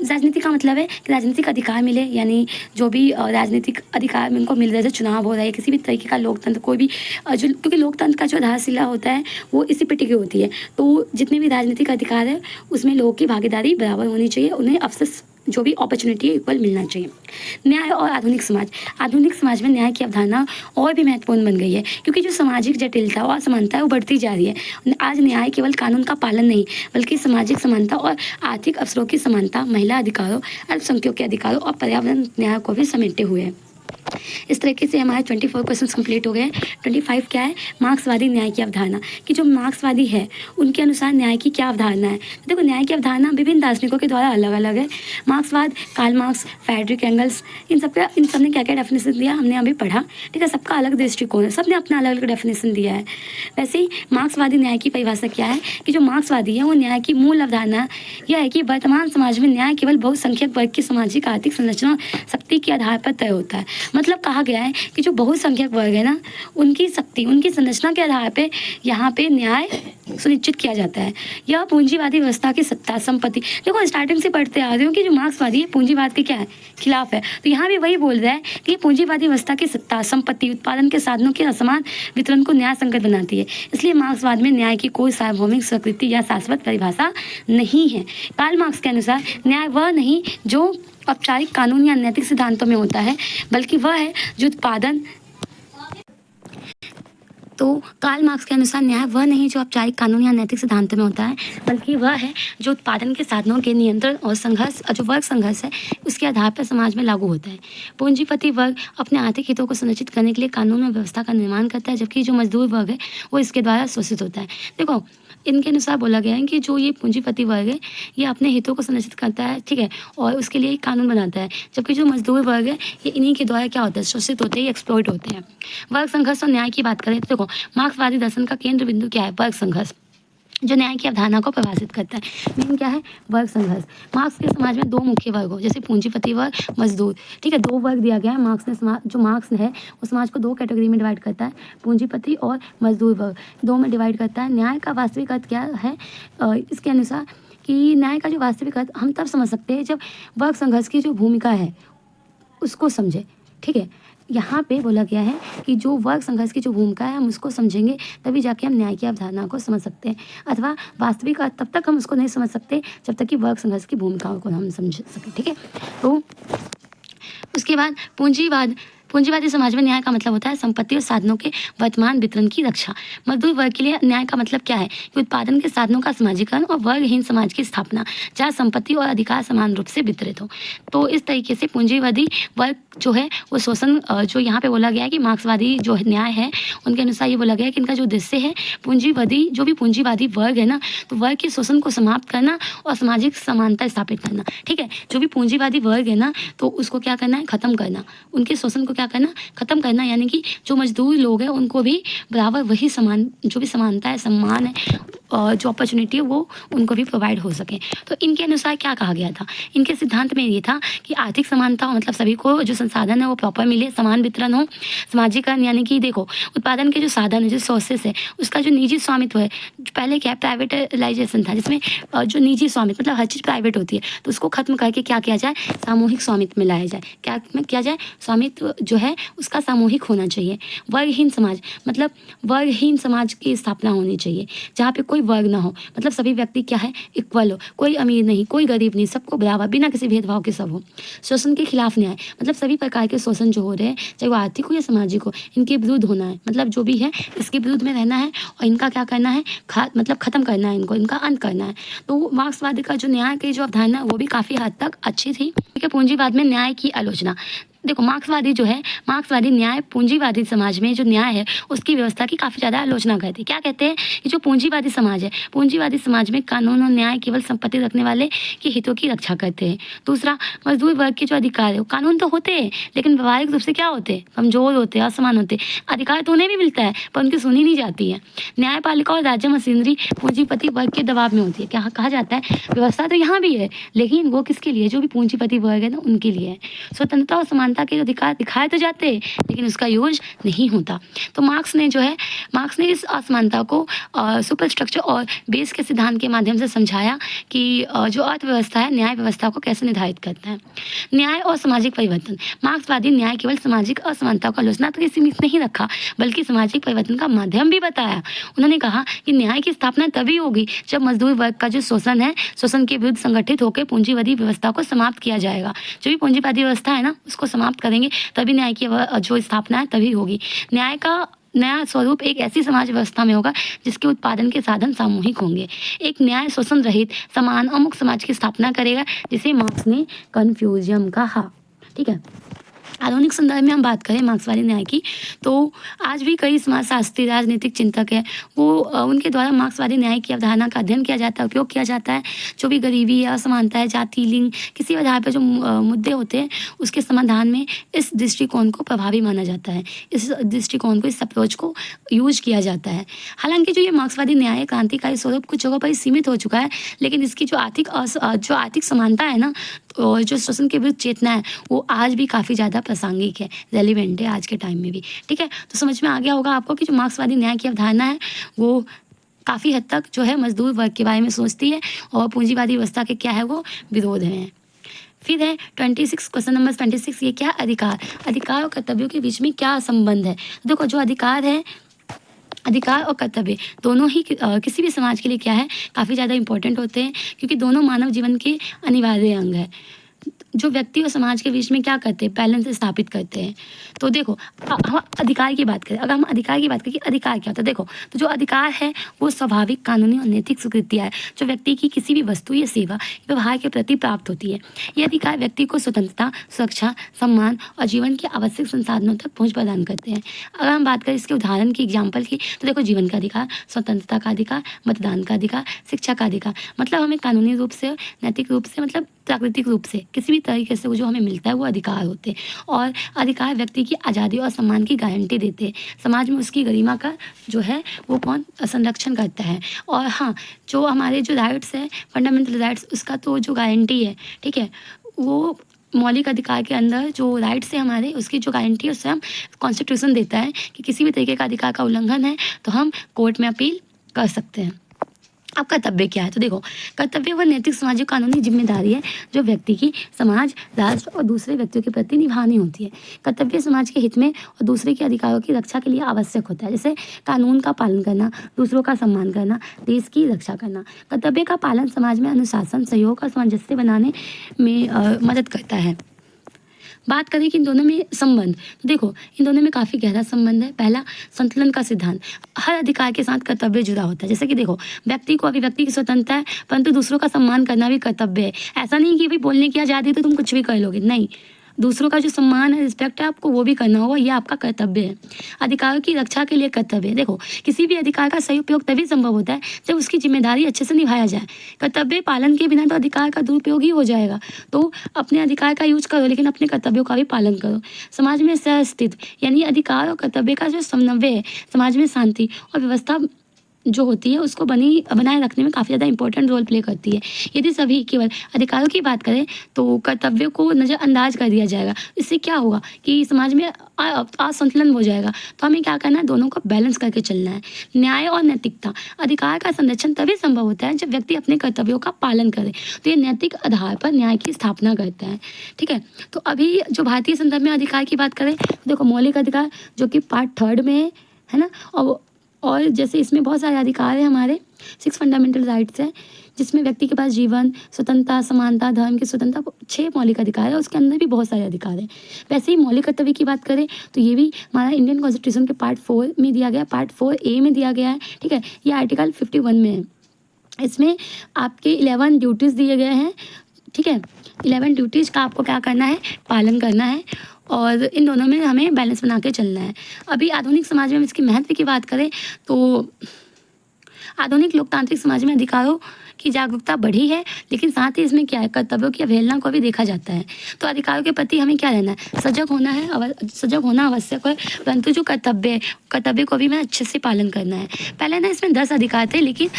राजनीति का मतलब है कि राजनीतिक अधिकार मिले, यानी जो भी राजनीतिक अधिकार उनको मिल रहे, जैसे चुनाव हो रहा है, किसी भी तरीके का लोकतंत्र, कोई भी जो, क्योंकि लोकतंत्र का जो आधारशिला होता है वो इसी पे टिकी होती है। तो जितने भी राजनीतिक अधिकार है उसमें लोगों की भागीदारी बराबर होनी चाहिए, उन्हें अवसर जो भी अपॉर्चुनिटी है इक्वल मिलना चाहिए। न्याय और आधुनिक समाज में न्याय की अवधारणा और भी महत्वपूर्ण बन गई है, क्योंकि जो सामाजिक जटिलता और असमानता है वो बढ़ती जा रही है। आज न्याय केवल कानून का पालन नहीं बल्कि सामाजिक समानता और आर्थिक अवसरों की समानता, महिला अधिकारों, अल्पसंख्यकों के अधिकारों और पर्यावरण न्याय को भी समेटे हुए है। इस तरीके से हमारे 24 क्वेश्चंस कंप्लीट हो गए। 25 क्या है, मार्क्सवादी न्याय की अवधारणा, कि जो मार्क्सवादी है उनके अनुसार न्याय की क्या अवधारणा है। तो देखो, न्याय की अवधारणा विभिन्न दार्शनिकों के द्वारा अलग अलग है। मार्क्सवाद, कार्ल मार्क्स, फ्रेडरिक एंगल्स, इन सब ने क्या क्या डेफिनेशन दिया हमने अभी पढ़ा, ठीक है। सबका अलग दृष्टिकोण है, सबने अपना अलग अलग डेफिनेशन दिया है। वैसे ही मार्क्सवादी न्याय की परिभाषा क्या है कि जो मार्क्सवादी है वो न्याय की मूल अवधारणा यह है कि वर्तमान समाज में न्याय केवल बहुसंख्यक वर्ग की सामाजिक आर्थिक संरचना शक्ति के आधार पर तय होता है। मतलब कहा गया है कि जो बहुसंख्यक वर्ग है ना, उनकी शक्ति, उनकी संरचना के आधार पे यहाँ पे न्याय सुनिश्चित किया जाता है। यह पूंजीवादी व्यवस्था की सत्ता, संपत्ति, देखो स्टार्टिंग से पढ़ते आ रहे हो कि जो मार्क्सवादी है पूंजीवाद के क्या है, खिलाफ है। तो यहाँ भी वही बोल रहा है कि पूंजीवादी व्यवस्था की सत्ता, संपत्ति, उत्पादन के साधनों के असमान वितरण को न्याय संगत बनाती है। इसलिए मार्क्सवाद में न्याय की कोई सार्वभौमिक स्वीकृति या शाश्वत परिभाषा नहीं है। कार्ल मार्क्स के अनुसार न्याय वह नहीं जो औपचारिक कानून या नैतिक सिद्धांतों में होता है, बल्कि वह है जो उत्पादन तो कार्ल मार्क्स के अनुसार न्याय वह नहीं जो औपचारिक कानून या नैतिक सिद्धांतों में होता है, बल्कि वह है जो उत्पादन के साधनों के नियंत्रण और संघर्ष, जो वर्ग संघर्ष है उसके आधार पर समाज में लागू होता है। पूंजीपति वर्ग अपने आर्थिक हितों को सुनिश्चित करने के लिए कानून और व्यवस्था का निर्माण करता है, जबकि जो मजदूर वर्ग है वो इसके द्वारा शोषित होता है। देखो, इनके अनुसार बोला गया है कि जो ये पूंजीपति वर्ग है ये अपने हितों को सुनिश्चित करता है, ठीक है, और उसके लिए एक कानून बनाता है, जबकि जो मजदूर वर्ग है ये इन्हीं के द्वारा क्या होता है, शोषित होते हैं, एक्सप्लॉइट होते हैं। वर्ग संघर्ष और न्याय की बात करें तो देखो, मार्क्सवादी दर्शन का केंद्र बिंदु क्या है, वर्ग संघर्ष, जो न्याय की अवधारणा को परिभाषित करता है। मेन क्या है, वर्ग संघर्ष। मार्क्स के समाज में दो मुख्य वर्ग हो, जैसे पूंजीपति वर्ग, मजदूर, ठीक है, दो वर्ग दिया गया है। मार्क्स ने जो मार्क्स है वो समाज को दो कैटेगरी में डिवाइड करता है, पूंजीपति और मजदूर वर्ग, दो में डिवाइड करता है। न्याय का वास्तविक अर्थ क्या है, इसके अनुसार कि न्याय का जो वास्तविक अर्थ हम तब समझ सकते हैं जब वर्ग संघर्ष की जो भूमिका है उसको समझे, ठीक है। यहाँ पे बोला गया है कि जो वर्ग संघर्ष की जो भूमिका है हम उसको समझेंगे तभी जाके हम न्याय की अवधारणा को समझ सकते हैं, अथवा वास्तविक तब तक हम उसको नहीं समझ सकते जब तक कि वर्ग संघर्ष की भूमिकाओं को हम समझ सकें, ठीक है। तो उसके बाद पूंजीवादी समाज में न्याय का मतलब होता है संपत्ति और साधनों के वर्तमान वितरण की रक्षा। मजदूर वर्ग के लिए न्याय का मतलब क्या है कि उत्पादन के साधनों का समाजीकरण और वर्गहीन समाज की स्थापना जहाँ संपत्ति और अधिकार समान रूप से वितरित हो। तो इस तरीके से पूंजीवादी वर्ग जो है वो शोषण, जो यहाँ पे बोला गया है कि मार्क्सवादी जो न्याय है उनके अनुसार ये बोला गया है कि इनका जो उद्देश्य है जो भी पूंजीवादी वर्ग है ना, तो वर्ग के शोषण को समाप्त करना और सामाजिक समानता स्थापित करना, ठीक है। जो भी पूंजीवादी वर्ग है ना तो उसको क्या करना है, खत्म करना, उनके शोषण को क्या करना, खत्म करना, यानी कि जो मजदूर लोग हैं उनको भी बराबर वही समान, जो भी समानता है, सम्मान है, जो अपॉर्चुनिटी है वो उनको भी प्रोवाइड हो सके। तो इनके अनुसार क्या कहा गया था, इनके सिद्धांत में ये था कि आर्थिक समानता हो, मतलब सभी को जो संसाधन है वो प्रॉपर मिले, समान वितरण हो। सामाजिकरण यानी कि देखो उत्पादन के जो साधन है, जो सोर्सेस है, उसका जो निजी स्वामित्व है, जो पहले क्या है प्राइवेटाइजेशन था, जिसमें जो निजी स्वामित्व मतलब हर चीज़ प्राइवेट होती है, तो उसको खत्म करके क्या किया जाए, सामूहिक स्वामित्व में लाया जाए। क्या में किया जाए, स्वामित्व जो है उसका सामूहिक होना चाहिए। वर्गहीन समाज मतलब वर्गहीन समाज की स्थापना होनी चाहिए, जहाँ पे कोई वर्ग ना हो, मतलब सभी व्यक्ति क्या है, इक्वल हो, कोई अमीर नहीं, कोई गरीब नहीं, सबको बराबर बिना किसी भेदभाव के सब हो। शोषण के खिलाफ न्याय मतलब सभी प्रकार के शोषण जो हो रहे हैं, चाहे वो आर्थिक हो या सामाजिक हो, इनके विरुद्ध होना है, मतलब जो भी है इसके विरुद्ध में रहना है और इनका क्या करना है, मतलब खत्म करना है, इनको इनका अंत करना है। तो मार्क्सवादी का जो न्याय की जो अवधारणा है वो भी काफ़ी हद तक अच्छी थी। ठीक है, पूंजीवाद में न्याय की आलोचना। देखो मार्क्सवादी जो है, मार्क्सवादी न्याय पूंजीवादी समाज में जो न्याय है उसकी व्यवस्था की काफ़ी ज़्यादा आलोचना करते हैं। क्या कहते हैं कि जो पूंजीवादी समाज है, पूंजीवादी समाज में कानून और न्याय केवल संपत्ति रखने वाले के हितों की रक्षा करते हैं। दूसरा, मजदूर वर्ग के जो अधिकार है, कानून तो होते हैं लेकिन व्यवहारिक रूप से क्या होते हैं, कमजोर होते हैं, असमान होते हैं। अधिकार तो उन्हें भी मिलता है पर उनकी सुनी नहीं जाती है। न्यायपालिका और राज्य मशीनरी पूंजीपति वर्ग के दबाव में होती है। क्या कहा जाता है, व्यवस्था तो यहाँ भी है लेकिन वो किसके लिए, जो भी पूंजीपति वर्ग है ना उनके लिए है। स्वतंत्रता और समानता के अधिकार दिखाए तो जाते हैं लेकिन उसका यूज नहीं होता। तो मार्क्स ने इस असमानता को सुपर स्ट्रक्चर और बेस के सिद्धांत के माध्यम से समझाया कि जो अर्थव्यवस्था है न्याय व्यवस्था को कैसे निर्धारित करता है। न्याय और सामाजिक परिवर्तन। मार्क्सवादी न्याय केवल सामाजिक असमानता को आलोचना तक सीमित नहीं रखा बल्कि सामाजिक परिवर्तन का माध्यम भी बताया। उन्होंने कहा कि न्याय की स्थापना तभी होगी जब मजदूर वर्ग का जो शोषण है, शोषण के विरुद्ध संगठित होकर पूंजीवादी व्यवस्था को समाप्त किया जाएगा। जो भी पूंजीवादी व्यवस्था है ना उसको समाप्त करेंगे तभी न्याय की जो स्थापना है तभी होगी। न्याय का नया स्वरूप एक ऐसी समाज व्यवस्था में होगा जिसके उत्पादन के साधन सामूहिक होंगे। एक न्याय शोषण रहित समान और मुक्त समाज की स्थापना करेगा जिसे मार्क्स ने कन्फ्यूजियम कहा। ठीक है, आधुनिक संदर्भ में हम बात करें मार्क्सवादी न्याय की तो आज भी कई समाजशास्त्री राजनीतिक चिंतक है वो उनके द्वारा मार्क्सवादी न्याय की अवधारणा का अध्ययन किया जाता है, उपयोग किया जाता है। जो भी गरीबी या असमानता है, जाति, लिंग, किसी आधार पर जो मुद्दे होते हैं उसके समाधान में इस दृष्टिकोण को प्रभावी माना जाता है, इस दृष्टिकोण को, इस अप्रोच को यूज किया जाता है। हालांकि जो ये मार्क्सवादी न्याय क्रांतिकारी स्वरूप कुछ जगहों पर सीमित हो चुका है लेकिन इसकी जो आर्थिक समानता है ना और जो शोषण के विरुद्ध चेतना है वो आज भी काफ़ी ज़्यादा प्रासंगिक है, रेलिवेंट है आज के टाइम में भी। ठीक है, तो समझ में आ गया होगा आपको कि जो मार्क्सवादी न्याय की अवधारणा है वो काफ़ी हद तक जो है मजदूर वर्ग के बारे में सोचती है और पूंजीवादी व्यवस्था के क्या है वो विरोध हैं। फिर है 26 क्वेश्चन नंबर 26, ये क्या, अधिकार और कर्तव्यों के बीच में क्या संबंध है। देखो जो अधिकार है, अधिकार और कर्तव्य दोनों ही किसी भी समाज के लिए क्या है, काफ़ी ज़्यादा इंपॉर्टेंट होते हैं क्योंकि दोनों मानव जीवन के अनिवार्य अंग है। जो व्यक्ति और समाज के बीच में क्या करते हैं, बैलेंस स्थापित करते हैं। तो देखो हम अधिकार की बात करें, अगर हम अधिकार की बात करें कि अधिकार क्या होता है, देखो तो जो अधिकार है वो स्वाभाविक, कानूनी और नैतिक स्वीकृतियाँ है जो व्यक्ति की किसी भी वस्तु या सेवा व्यवहार के प्रति प्राप्त होती है। ये अधिकार व्यक्ति को स्वतंत्रता, सुरक्षा, सम्मान और जीवन के आवश्यक संसाधनों तक पहुँच प्रदान करते हैं। अगर हम बात करें इसके उदाहरण की, एग्जाम्पल की, तो देखो जीवन का अधिकार, स्वतंत्रता का अधिकार, मतदान का अधिकार, शिक्षा का अधिकार, मतलब हमें कानूनी रूप से, नैतिक रूप से, मतलब प्राकृतिक रूप से किसी भी तरीके से वो जो हमें मिलता है वो अधिकार होते हैं। और अधिकार व्यक्ति की आज़ादी और सम्मान की गारंटी देते हैं। समाज में उसकी गरिमा का जो है वो कौन संरक्षण करता है। और हाँ, जो हमारे जो राइट्स है, फंडामेंटल राइट्स, उसका तो जो गारंटी है, ठीक है, वो मौलिक अधिकार के अंदर जो राइट्स है हमारे, उसकी जो गारंटी है उससे हम कॉन्स्टिट्यूशन देता है कि किसी भी तरीके का अधिकार का उल्लंघन है तो हम कोर्ट में अपील कर सकते हैं। अब कर्तव्य क्या है, तो देखो कर्तव्य वह नैतिक, सामाजिक, कानूनी जिम्मेदारी है जो व्यक्ति की समाज, राष्ट्र और दूसरे व्यक्तियों के प्रति निभानी होती है। कर्तव्य समाज के हित में और दूसरे के अधिकारों की रक्षा के लिए आवश्यक होता है, जैसे कानून का पालन करना, दूसरों का सम्मान करना, देश की रक्षा करना। कर्तव्य का पालन समाज में अनुशासन, सहयोग और सामंजस्य बनाने में मदद करता है। बात करें कि इन दोनों में संबंध, तो देखो इन दोनों में काफ़ी गहरा संबंध है। पहला, संतुलन का सिद्धांत। हर अधिकार के साथ कर्तव्य जुड़ा होता है। जैसे कि देखो व्यक्ति को अभिव्यक्ति की स्वतंत्रता है परंतु दूसरों का सम्मान करना भी कर्तव्य है। ऐसा नहीं कि भाई बोलने की आज़ादी तो तुम कुछ भी कर लोगे, नहीं, दूसरों का जो सम्मान है, रिस्पेक्ट है, आपको वो भी करना होगा, ये आपका कर्तव्य है। अधिकारों की रक्षा के लिए कर्तव्य, देखो किसी भी अधिकार का सही उपयोग तभी संभव होता है जब उसकी जिम्मेदारी अच्छे से निभाया जाए। कर्तव्य पालन के बिना तो अधिकार का दुरुपयोग ही हो जाएगा। तो अपने अधिकार का यूज करो लेकिन अपने कर्तव्यों का भी पालन करो। समाज में सह अस्तित्व यानी अधिकार और कर्तव्य का जो समन्वय है, समाज में शांति और व्यवस्था जो होती है उसको बनाए रखने में काफ़ी ज़्यादा इंपॉर्टेंट रोल प्ले करती है। यदि सभी केवल अधिकारों की बात करें तो कर्तव्यों को नज़रअंदाज कर दिया जाएगा। इससे क्या होगा कि समाज में असंतुलन हो जाएगा। तो हमें क्या करना है, दोनों को बैलेंस करके चलना है। न्याय और नैतिकता, अधिकार का संरक्षण तभी संभव होता है जब व्यक्ति अपने कर्तव्यों का पालन करे। तो ये नैतिक आधार पर न्याय की स्थापना करता है। ठीक है, तो अभी जो भारतीय संदर्भ में अधिकार की बात करें, देखो मौलिक अधिकार जो कि पार्ट 3 में है ना, और जैसे इसमें बहुत सारे अधिकार हैं हमारे 6 फंडामेंटल राइट्स हैं, जिसमें व्यक्ति के पास जीवन, स्वतंत्रता, समानता, धर्म की स्वतंत्रता, 6 मौलिक अधिकार है, उसके अंदर भी बहुत सारे अधिकार हैं। वैसे ही मौलिक कर्तव्य की बात करें तो ये भी हमारा इंडियन कॉन्स्टिट्यूशन के पार्ट 4 में दिया गया है, पार्ट 4A में दिया गया है। ठीक है, ये आर्टिकल 51 में है। इसमें आपके 11 ड्यूटीज़ दिए गए हैं। ठीक है, 11 ड्यूटीज़ का आपको क्या करना है, पालन करना है, और इन दोनों में हमें बैलेंस बना के चलना है। अभी आधुनिक समाज में इसकी महत्व की बात करें तो आधुनिक लोकतांत्रिक समाज में अधिकारों की जागरूकता बढ़ी है, लेकिन साथ ही इसमें क्या है, कर्तव्यों की अवहेलना को भी देखा जाता है। तो अधिकारों के प्रति हमें क्या रहना है, सजग होना आवश्यक है, परंतु जो कर्तव्य को भी हमें अच्छे से पालन करना है। पहले ना इसमें 10 अधिकार थे, लेकिन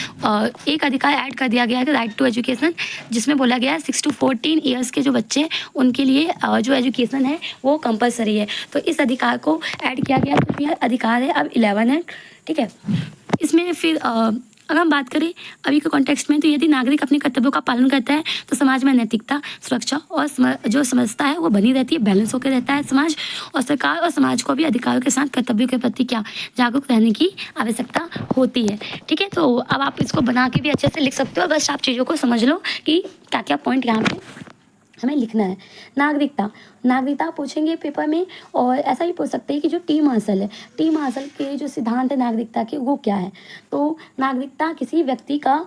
एक अधिकार ऐड कर दिया गया है, राइट टू एजुकेशन, जिसमें बोला गया है 6 to 14 ईयर्स के जो बच्चे उनके लिए जो एजुकेशन है वो कंपलसरी है। तो इस अधिकार को ऐड किया गया, तो यह अधिकार है अब 11 है। ठीक है, इसमें फिर अगर हम बात करें अभी के कॉन्टेक्स्ट में, तो यदि नागरिक अपने कर्तव्यों का पालन करता है तो समाज में नैतिकता, सुरक्षा और जो समझता है वो बनी रहती है, बैलेंस होकर रहता है समाज। और सरकार और समाज को भी अधिकारों के साथ कर्तव्यों के प्रति क्या जागरूक रहने की आवश्यकता होती है। ठीक है, तो अब आप इसको बना के भी अच्छे से लिख सकते हो, बस आप चीज़ों को समझ लो कि क्या क्या पॉइंट यहाँ पे हमें लिखना है। नागरिकता पूछेंगे पेपर में, और ऐसा ही पूछ सकते हैं कि जो टी मार्शल के जो सिद्धांत है नागरिकता के, वो क्या है। तो नागरिकता किसी व्यक्ति का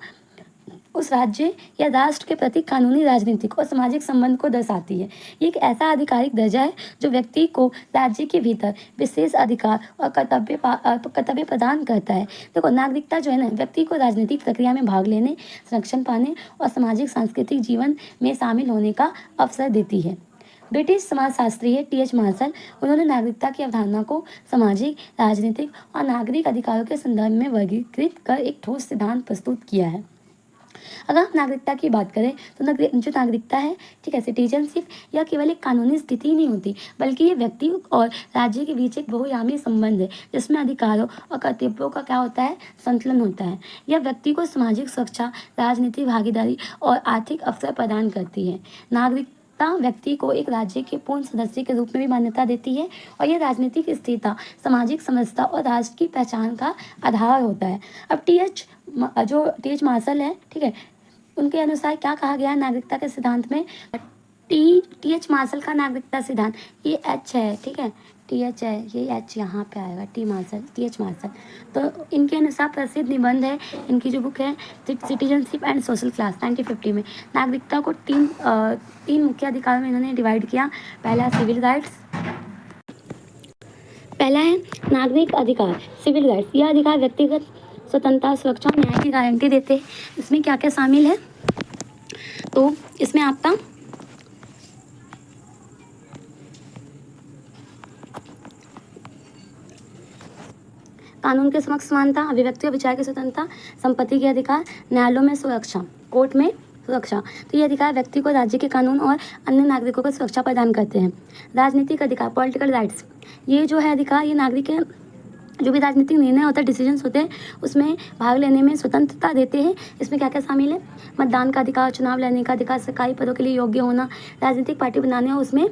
उस राज्य या राष्ट्र के प्रति कानूनी, राजनीतिक और सामाजिक संबंध को दर्शाती है। ये एक ऐसा आधिकारिक दर्जा है जो व्यक्ति को राज्य के भीतर विशेष अधिकार और कर्तव्य प्रदान करता है। देखो, नागरिकता जो है ना, व्यक्ति को राजनीतिक प्रक्रिया में भाग लेने, संरक्षण पाने और सामाजिक सांस्कृतिक जीवन में शामिल होने का अवसर देती है। ब्रिटिश समाजशास्त्री है T.H. मार्शल, उन्होंने नागरिकता की अवधारणा को सामाजिक, राजनीतिक और नागरिक अधिकारों के संदर्भ में वर्गीकृत कर एक ठोस सिद्धांत प्रस्तुत किया है। अगर हम नागरिकता की बात करें तो जो नागरिकता है, ठीक है, सिटीजनशिप, यह केवल एक कानूनी स्थिति नहीं होती, बल्कि ये व्यक्ति और राज्य के बीच एक बहुआयामी संबंध है, जिसमें अधिकारों और कर्तव्यों का क्या होता है, संतुलन होता है। यह व्यक्ति को सामाजिक सुरक्षा, राजनीतिक भागीदारी और आर्थिक अवसर प्रदान करती है। नागरिकता व्यक्ति को एक राज्य के पूर्ण सदस्य के रूप में भी मान्यता देती है, और यह राजनीतिक स्थिरता, सामाजिक समरसता और राष्ट्र की पहचान का आधार होता है। अब टी.एच. मार्शल है, ठीक है, उनके अनुसार क्या कहा गया है नागरिकता के सिद्धांत में। टी.एच. मार्शल का नागरिकता सिद्धांत, ये H है, ठीक है, T.H. है, ये H यहाँ पे आएगा, टी.एच. मार्शल। तो इनके अनुसार प्रसिद्ध निबंध है, इनकी जो बुक है सिटीजनशिप एंड सोशल क्लास 1950 में। नागरिकता को तीन मुख्य अधिकारों में इन्होंने डिवाइड किया। पहला सिविल राइट्स, पहला है नागरिक अधिकार, सिविल राइट्स। यह अधिकार व्यक्तिगत स्वतंत्रता, सुरक्षा और न्याय की गारंटी देते हैं। इसमें क्या क्या शामिल है, तो इसमें आपका कानून के समक्ष समानता, अभिव्यक्ति और विचार की स्वतंत्रता, संपत्ति के अधिकार, न्यायालयों में सुरक्षा, कोर्ट में सुरक्षा। तो ये अधिकार व्यक्ति को राज्य के कानून और अन्य नागरिकों को सुरक्षा प्रदान करते हैं। राजनीतिक अधिकार, पॉलिटिकल राइट्स, ये जो है अधिकार, ये नागरिक के जो भी राजनीतिक निर्णय होता है, डिसीजंस होते हैं, उसमें भाग लेने में स्वतंत्रता देते हैं। इसमें क्या क्या शामिल है, मतदान का अधिकार, चुनाव लड़ने का अधिकार, सरकारी पदों के लिए योग्य होना, राजनीतिक पार्टी बनाने और उसमें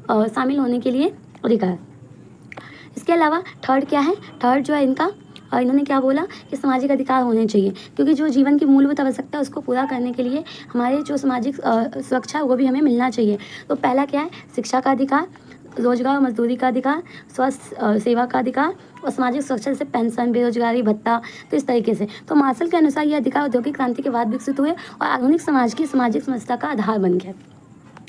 शामिल होने के लिए अधिकार। इसके अलावा थर्ड क्या है, थर्ड जो है इनका, इन्होंने क्या बोला कि सामाजिक अधिकार होने चाहिए, क्योंकि जो जीवन की मूलभूत आवश्यकता है उसको पूरा करने के लिए हमारे जो सामाजिक सुरक्षा वो भी हमें मिलना चाहिए। तो पहला क्या है, शिक्षा का अधिकार, रोजगार और मजदूरी का अधिकार, स्वास्थ्य सेवा का अधिकार और सामाजिक सुरक्षा जैसे पेंशन, बेरोजगारी भत्ता। तो इस तरीके से तो मार्शल के अनुसार ये अधिकार औद्योगिक क्रांति के बाद विकसित हुए और आधुनिक समाज की सामाजिक समस्या का आधार बन गया।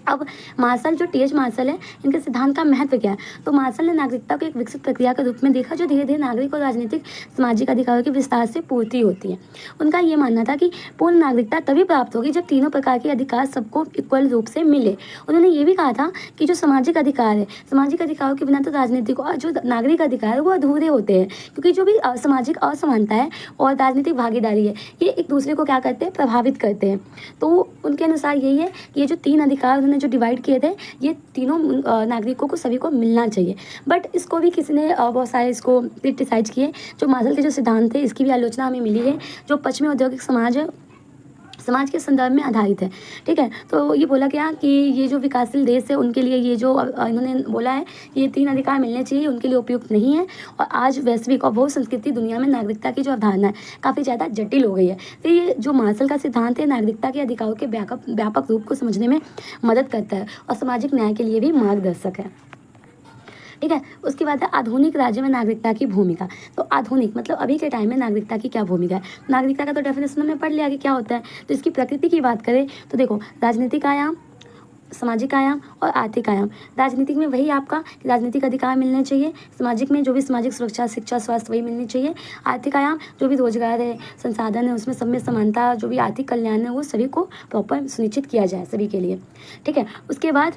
अब मार्शल जो टी.एच. मार्शल है, इनके सिद्धांत का महत्व क्या है? तो मार्शल ने नागरिकता को एक विकसित प्रक्रिया के रूप में देखा जो धीरे धीरे नागरिक और राजनीतिक सामाजिक अधिकारों के विस्तार से पूर्ति होती है। उनका ये मानना था कि पूर्ण नागरिकता तभी प्राप्त होगी जब तीनों प्रकार के अधिकार सबको इक्वल रूप से मिले। उन्होंने ये भी कहा था कि जो सामाजिक अधिकार है, सामाजिक अधिकारों के बिना तो राजनीतिक और जो नागरिक अधिकार है वो अधूरे होते हैं, क्योंकि जो भी सामाजिक असमानता है और राजनीतिक भागीदारी है, ये एक दूसरे को क्या करते हैं, प्रभावित करते हैं। तो उनके अनुसार यही है कि ये जो 3 अधिकार उन्होंने जो डिवाइड किए थे, ये तीनों नागरिकों को सभी को मिलना चाहिए। बट इसको भी किसी ने बहुत सारे इसको क्रिटिसाइज किए। जो मार्शल के जो सिद्धांत थे, इसकी भी आलोचना हमें मिली है, जो पश्चिमी औद्योगिक समाज के संदर्भ में आधारित है। ठीक है, तो ये बोला गया कि ये जो विकासशील देश है उनके लिए ये जो इन्होंने बोला है, ये 3 अधिकार मिलने चाहिए, उनके लिए उपयुक्त नहीं है। और आज वैश्विक और बहुसंस्कृति दुनिया में नागरिकता की जो अवधारणा है काफ़ी ज़्यादा जटिल हो गई है। तो ये जो मार्शल का सिद्धांत है, नागरिकता के अधिकारों के व्यापक रूप को समझने में मदद करता है और सामाजिक न्याय के लिए भी मार्गदर्शक है। ठीक है, उसके बाद है आधुनिक राज्य में नागरिकता की भूमिका। तो आधुनिक मतलब अभी के टाइम में नागरिकता की क्या भूमिका है? नागरिकता का तो डेफिनेशन हमने पढ़ लिया कि क्या होता है। तो इसकी प्रकृति की बात करें तो देखो, राजनीतिक आयाम, सामाजिक आयाम और आर्थिक आयाम। राजनीतिक में वही आपका कि राजनीतिक अधिकार मिलने चाहिए, सामाजिक में जो भी सामाजिक सुरक्षा, शिक्षा, स्वास्थ्य वही मिलनी चाहिए। आर्थिक आयाम जो भी रोजगार है, संसाधन है, उसमें सब में समानता, जो भी आर्थिक कल्याण है वो सभी को प्रॉपर सुनिश्चित किया जाए सभी के लिए। ठीक है, उसके बाद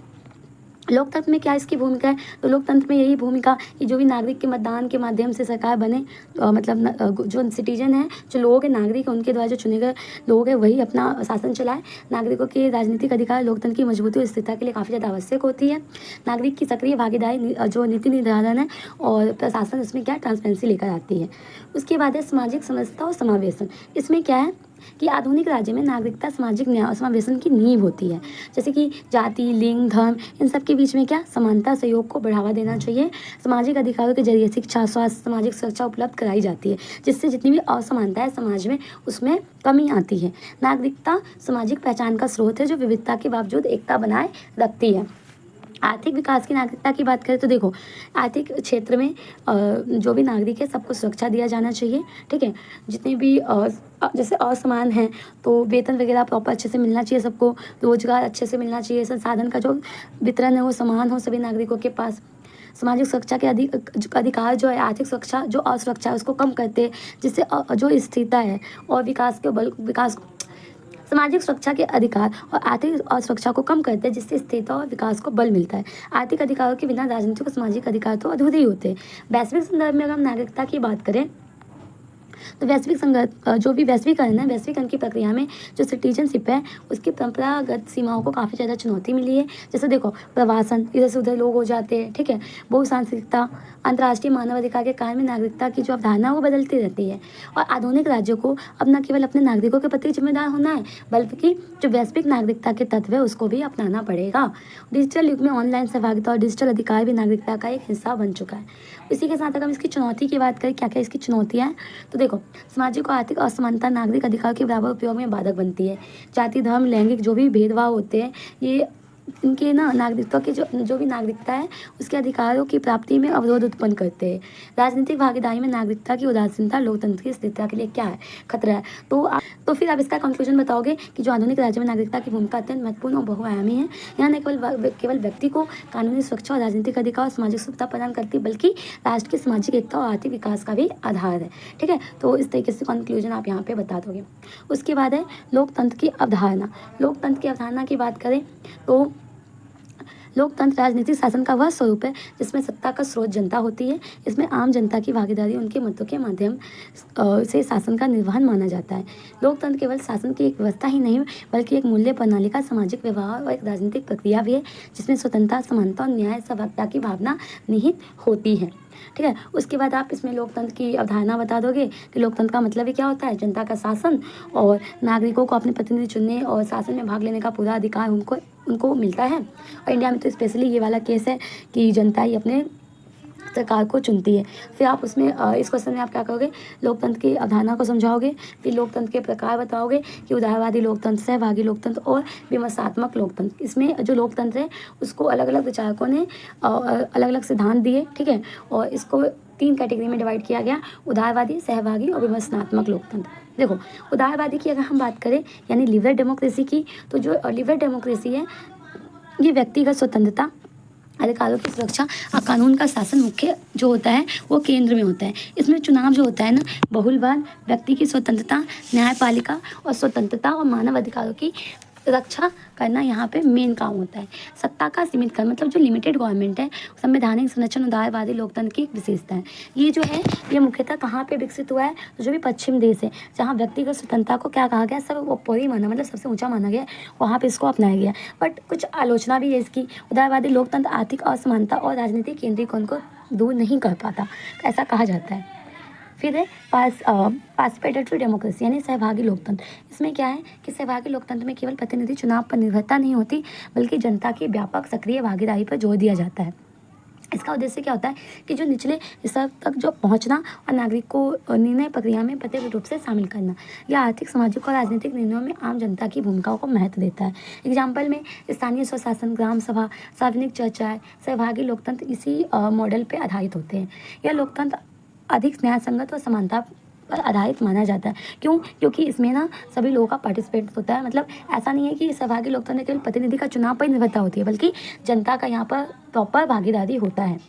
लोकतंत्र में क्या इसकी भूमिका है? तो लोकतंत्र में यही भूमिका कि जो भी नागरिक के मतदान के माध्यम से सरकार बने, जो सिटीजन है, जो लोग हैं, नागरिक हैं, उनके द्वारा जो चुने गए लोग हैं वही अपना शासन चलाए। नागरिकों के राजनीतिक अधिकार लोकतंत्र की मजबूती और स्थिरता के लिए काफ़ी ज़्यादा आवश्यक होती है। नागरिक की सक्रिय भागीदारी जो नीति निर्धारण है और प्रशासन, उसमें क्या ट्रांसपेरेंसी लेकर आती है। उसके बाद है सामाजिक समरसता और समावेशन। इसमें क्या है कि आधुनिक राज्य में नागरिकता सामाजिक न्याय और समावेशन की नींव होती है। जैसे कि जाति, लिंग, धर्म, इन सब के बीच में क्या समानता, सहयोग को बढ़ावा देना चाहिए। सामाजिक अधिकारों के जरिए शिक्षा, स्वास्थ्य, सामाजिक सुरक्षा उपलब्ध कराई जाती है, जिससे जितनी भी असमानता है समाज में उसमें कमी आती है। नागरिकता सामाजिक पहचान का स्रोत है जो विविधता के बावजूद एकता बनाए रखती है। आर्थिक विकास की नागरिकता की बात करें तो देखो, आर्थिक क्षेत्र में जो भी नागरिक है सबको सुरक्षा दिया जाना चाहिए। ठीक है, जितने भी जैसे असमान हैं तो वेतन वगैरह प्रॉपर अच्छे से मिलना चाहिए सबको, रोजगार अच्छे से मिलना चाहिए, संसाधन का जो वितरण है वो समान हो सभी नागरिकों के पास। सामाजिक सुरक्षा के अधिकार जो है, आर्थिक सुरक्षा जो असुरक्षा है उसको कम करते हैं, जिससे जो स्थिरता है और विकास सामाजिक सुरक्षा के अधिकार और आर्थिक असुरक्षा को कम करते हैं, जिससे स्थिरता और विकास को बल मिलता है। आर्थिक अधिकारों के बिना राजनीतिक और सामाजिक अधिकार तो अधूरे ही होते हैं। वैश्विक संदर्भ में अगर हम नागरिकता की बात करें तो जो भी वैश्वीकरण है, वैश्वीकरण की प्रक्रिया में जो सिटीजनशिप है उसकी परंपरागत सीमाओं को काफ़ी ज़्यादा चुनौती मिली है। जैसे देखो, प्रवासन, इधर से उधर लोग हो जाते हैं। ठीक है, बहुसांस्कृतिकता, अंतर्राष्ट्रीय मानवाधिकार के कारण में नागरिकता की जो अवधारणा है वो बदलती रहती है। और आधुनिक राज्यों को अब न केवल अपने नागरिकों के प्रति जिम्मेदार होना है, बल्कि जो वैश्विक नागरिकता के तत्व है उसको भी अपनाना पड़ेगा। डिजिटल युग में ऑनलाइन सहभागिता और डिजिटल अधिकार भी नागरिकता का एक हिस्सा बन चुका है। इसी के साथ अगर हम इसकी चुनौती की बात करें, क्या क्या इसकी चुनौतियाँ हैं, तो देखो, सामाजिक और आर्थिक असमानता नागरिक अधिकार के बराबर उपयोग में बाधक बनती है। जाति, धर्म, लैंगिक जो भी भेदभाव होते हैं, ये इनके नागरिकता के जो भी नागरिकता है उसके अधिकारों की प्राप्ति में अवरोध उत्पन्न करते हैं। राजनीतिक भागीदारी में नागरिकता की उदासीनता लोकतंत्र की स्थिरता के लिए क्या है, खतरा है। तो फिर आप इसका कंक्लूजन बताओगे कि जो आधुनिक राज्य में नागरिकता की भूमिका अत्यंत महत्वपूर्ण और बहुआयामी है। यहाँ न केवल व्यक्ति को कानूनी सुरक्षा और राजनीतिक अधिकार और सामाजिक सुरक्षा प्रदान करती है, बल्कि राष्ट्र की सामाजिक एकता और आर्थिक विकास का भी आधार है। ठीक है, तो इस तरीके से कंक्लूजन आप यहाँ पे बता दोगे। उसके बाद है लोकतंत्र की अवधारणा। लोकतंत्र की अवधारणा की बात करें तो लोकतंत्र राजनीतिक शासन का वह स्वरूप है जिसमें सत्ता का स्रोत जनता होती है। इसमें आम जनता की भागीदारी उनके मतों के माध्यम से शासन का निर्वहन माना जाता है। लोकतंत्र केवल शासन की एक व्यवस्था ही नहीं बल्कि एक मूल्य प्रणाली का सामाजिक व्यवहार और एक राजनीतिक प्रक्रिया भी है, जिसमें स्वतंत्रता, समानता और न्याय सहभागिता की भावना निहित होती है। ठीक है, उसके बाद आप इसमें लोकतंत्र की अवधारणा बता दोगे कि लोकतंत्र का मतलब ही क्या होता है, जनता का शासन और नागरिकों को अपने प्रतिनिधि चुनने और शासन में भाग लेने का पूरा अधिकार उनको मिलता है। और इंडिया में तो स्पेशली ये वाला केस है कि जनता ही अपने सरकार को चुनती है। फिर आप उसमें इस क्वेश्चन में आप क्या करोगे, लोकतंत्र की अवधारणा को समझाओगे, फिर लोकतंत्र के प्रकार बताओगे कि उदारवादी लोकतंत्र, सहभागी लोकतंत्र और विमर्शात्मक लोकतंत्र। इसमें जो लोकतंत्र है उसको अलग अलग विचारकों ने अलग अलग सिद्धांत दिए। ठीक है, और इसको 3 कैटेगरी में डिवाइड किया गया, उदारवादी, सहभागी और विमर्शात्मक लोकतंत्र। देखो, उदारवादी की अगर हम बात करें यानी लिबरल डेमोक्रेसी की, तो जो लिबरल डेमोक्रेसी है ये व्यक्तिगत स्वतंत्रता, अधिकारों की सुरक्षा और कानून का शासन मुख्य जो होता है वो केंद्र में होता है। इसमें चुनाव जो होता है ना, बहुलवाद, व्यक्ति की स्वतंत्रता, न्यायपालिका और स्वतंत्रता और मानव अधिकारों की रक्षा करना यहाँ पे मेन काम होता है। सत्ता का सीमित कर मतलब जो लिमिटेड गवर्नमेंट है, संवैधानिक संरचना उदारवादी लोकतंत्र की एक विशेषता है। ये जो है ये मुख्यतः कहाँ पे विकसित हुआ है, तो जो भी पश्चिम देश है जहाँ व्यक्तिगत स्वतंत्रता को क्या कहा गया, सब ऊपर ही माना, मतलब सबसे ऊंचा माना गया, वहाँ पे इसको अपनाया गया। बट कुछ आलोचना भी है इसकी। उदारवादी लोकतंत्र आर्थिक असमानता और राजनीतिक केंद्रीकरण को दूर नहीं कर पाता, ऐसा कहा जाता है। फिर है पार्टिसिपेटरी डेमोक्रेसी यानी सहभागी लोकतंत्र। इसमें क्या है कि सहभागी लोकतंत्र में केवल प्रतिनिधि चुनाव पर निर्भरता नहीं होती, बल्कि जनता की व्यापक सक्रिय भागीदारी पर जोर दिया जाता है। इसका उद्देश्य क्या होता है कि जो निचले स्तर तक जो पहुंचना और नागरिक को निर्णय प्रक्रिया में प्रत्यक्ष रूप से शामिल करना, यह आर्थिक, सामाजिक और राजनीतिक निर्णयों में आम जनता की भूमिकाओं को महत्व देता है। एग्जाम्पल में स्थानीय स्वशासन, ग्राम सभा, सार्वजनिक चर्चाएं, सहभागी लोकतंत्र इसी मॉडल पर आधारित होते हैं। यह लोकतंत्र अधिक न्यायसंगत और समानता पर आधारित माना जाता है। क्यों? क्योंकि इसमें ना सभी लोगों का पार्टिसिपेट होता है। मतलब ऐसा नहीं है कि सहभागी लोकतंत्र में केवल प्रतिनिधि का चुनाव पर निर्भरता होती है, बल्कि जनता का यहाँ पर प्रॉपर भागीदारी होता है।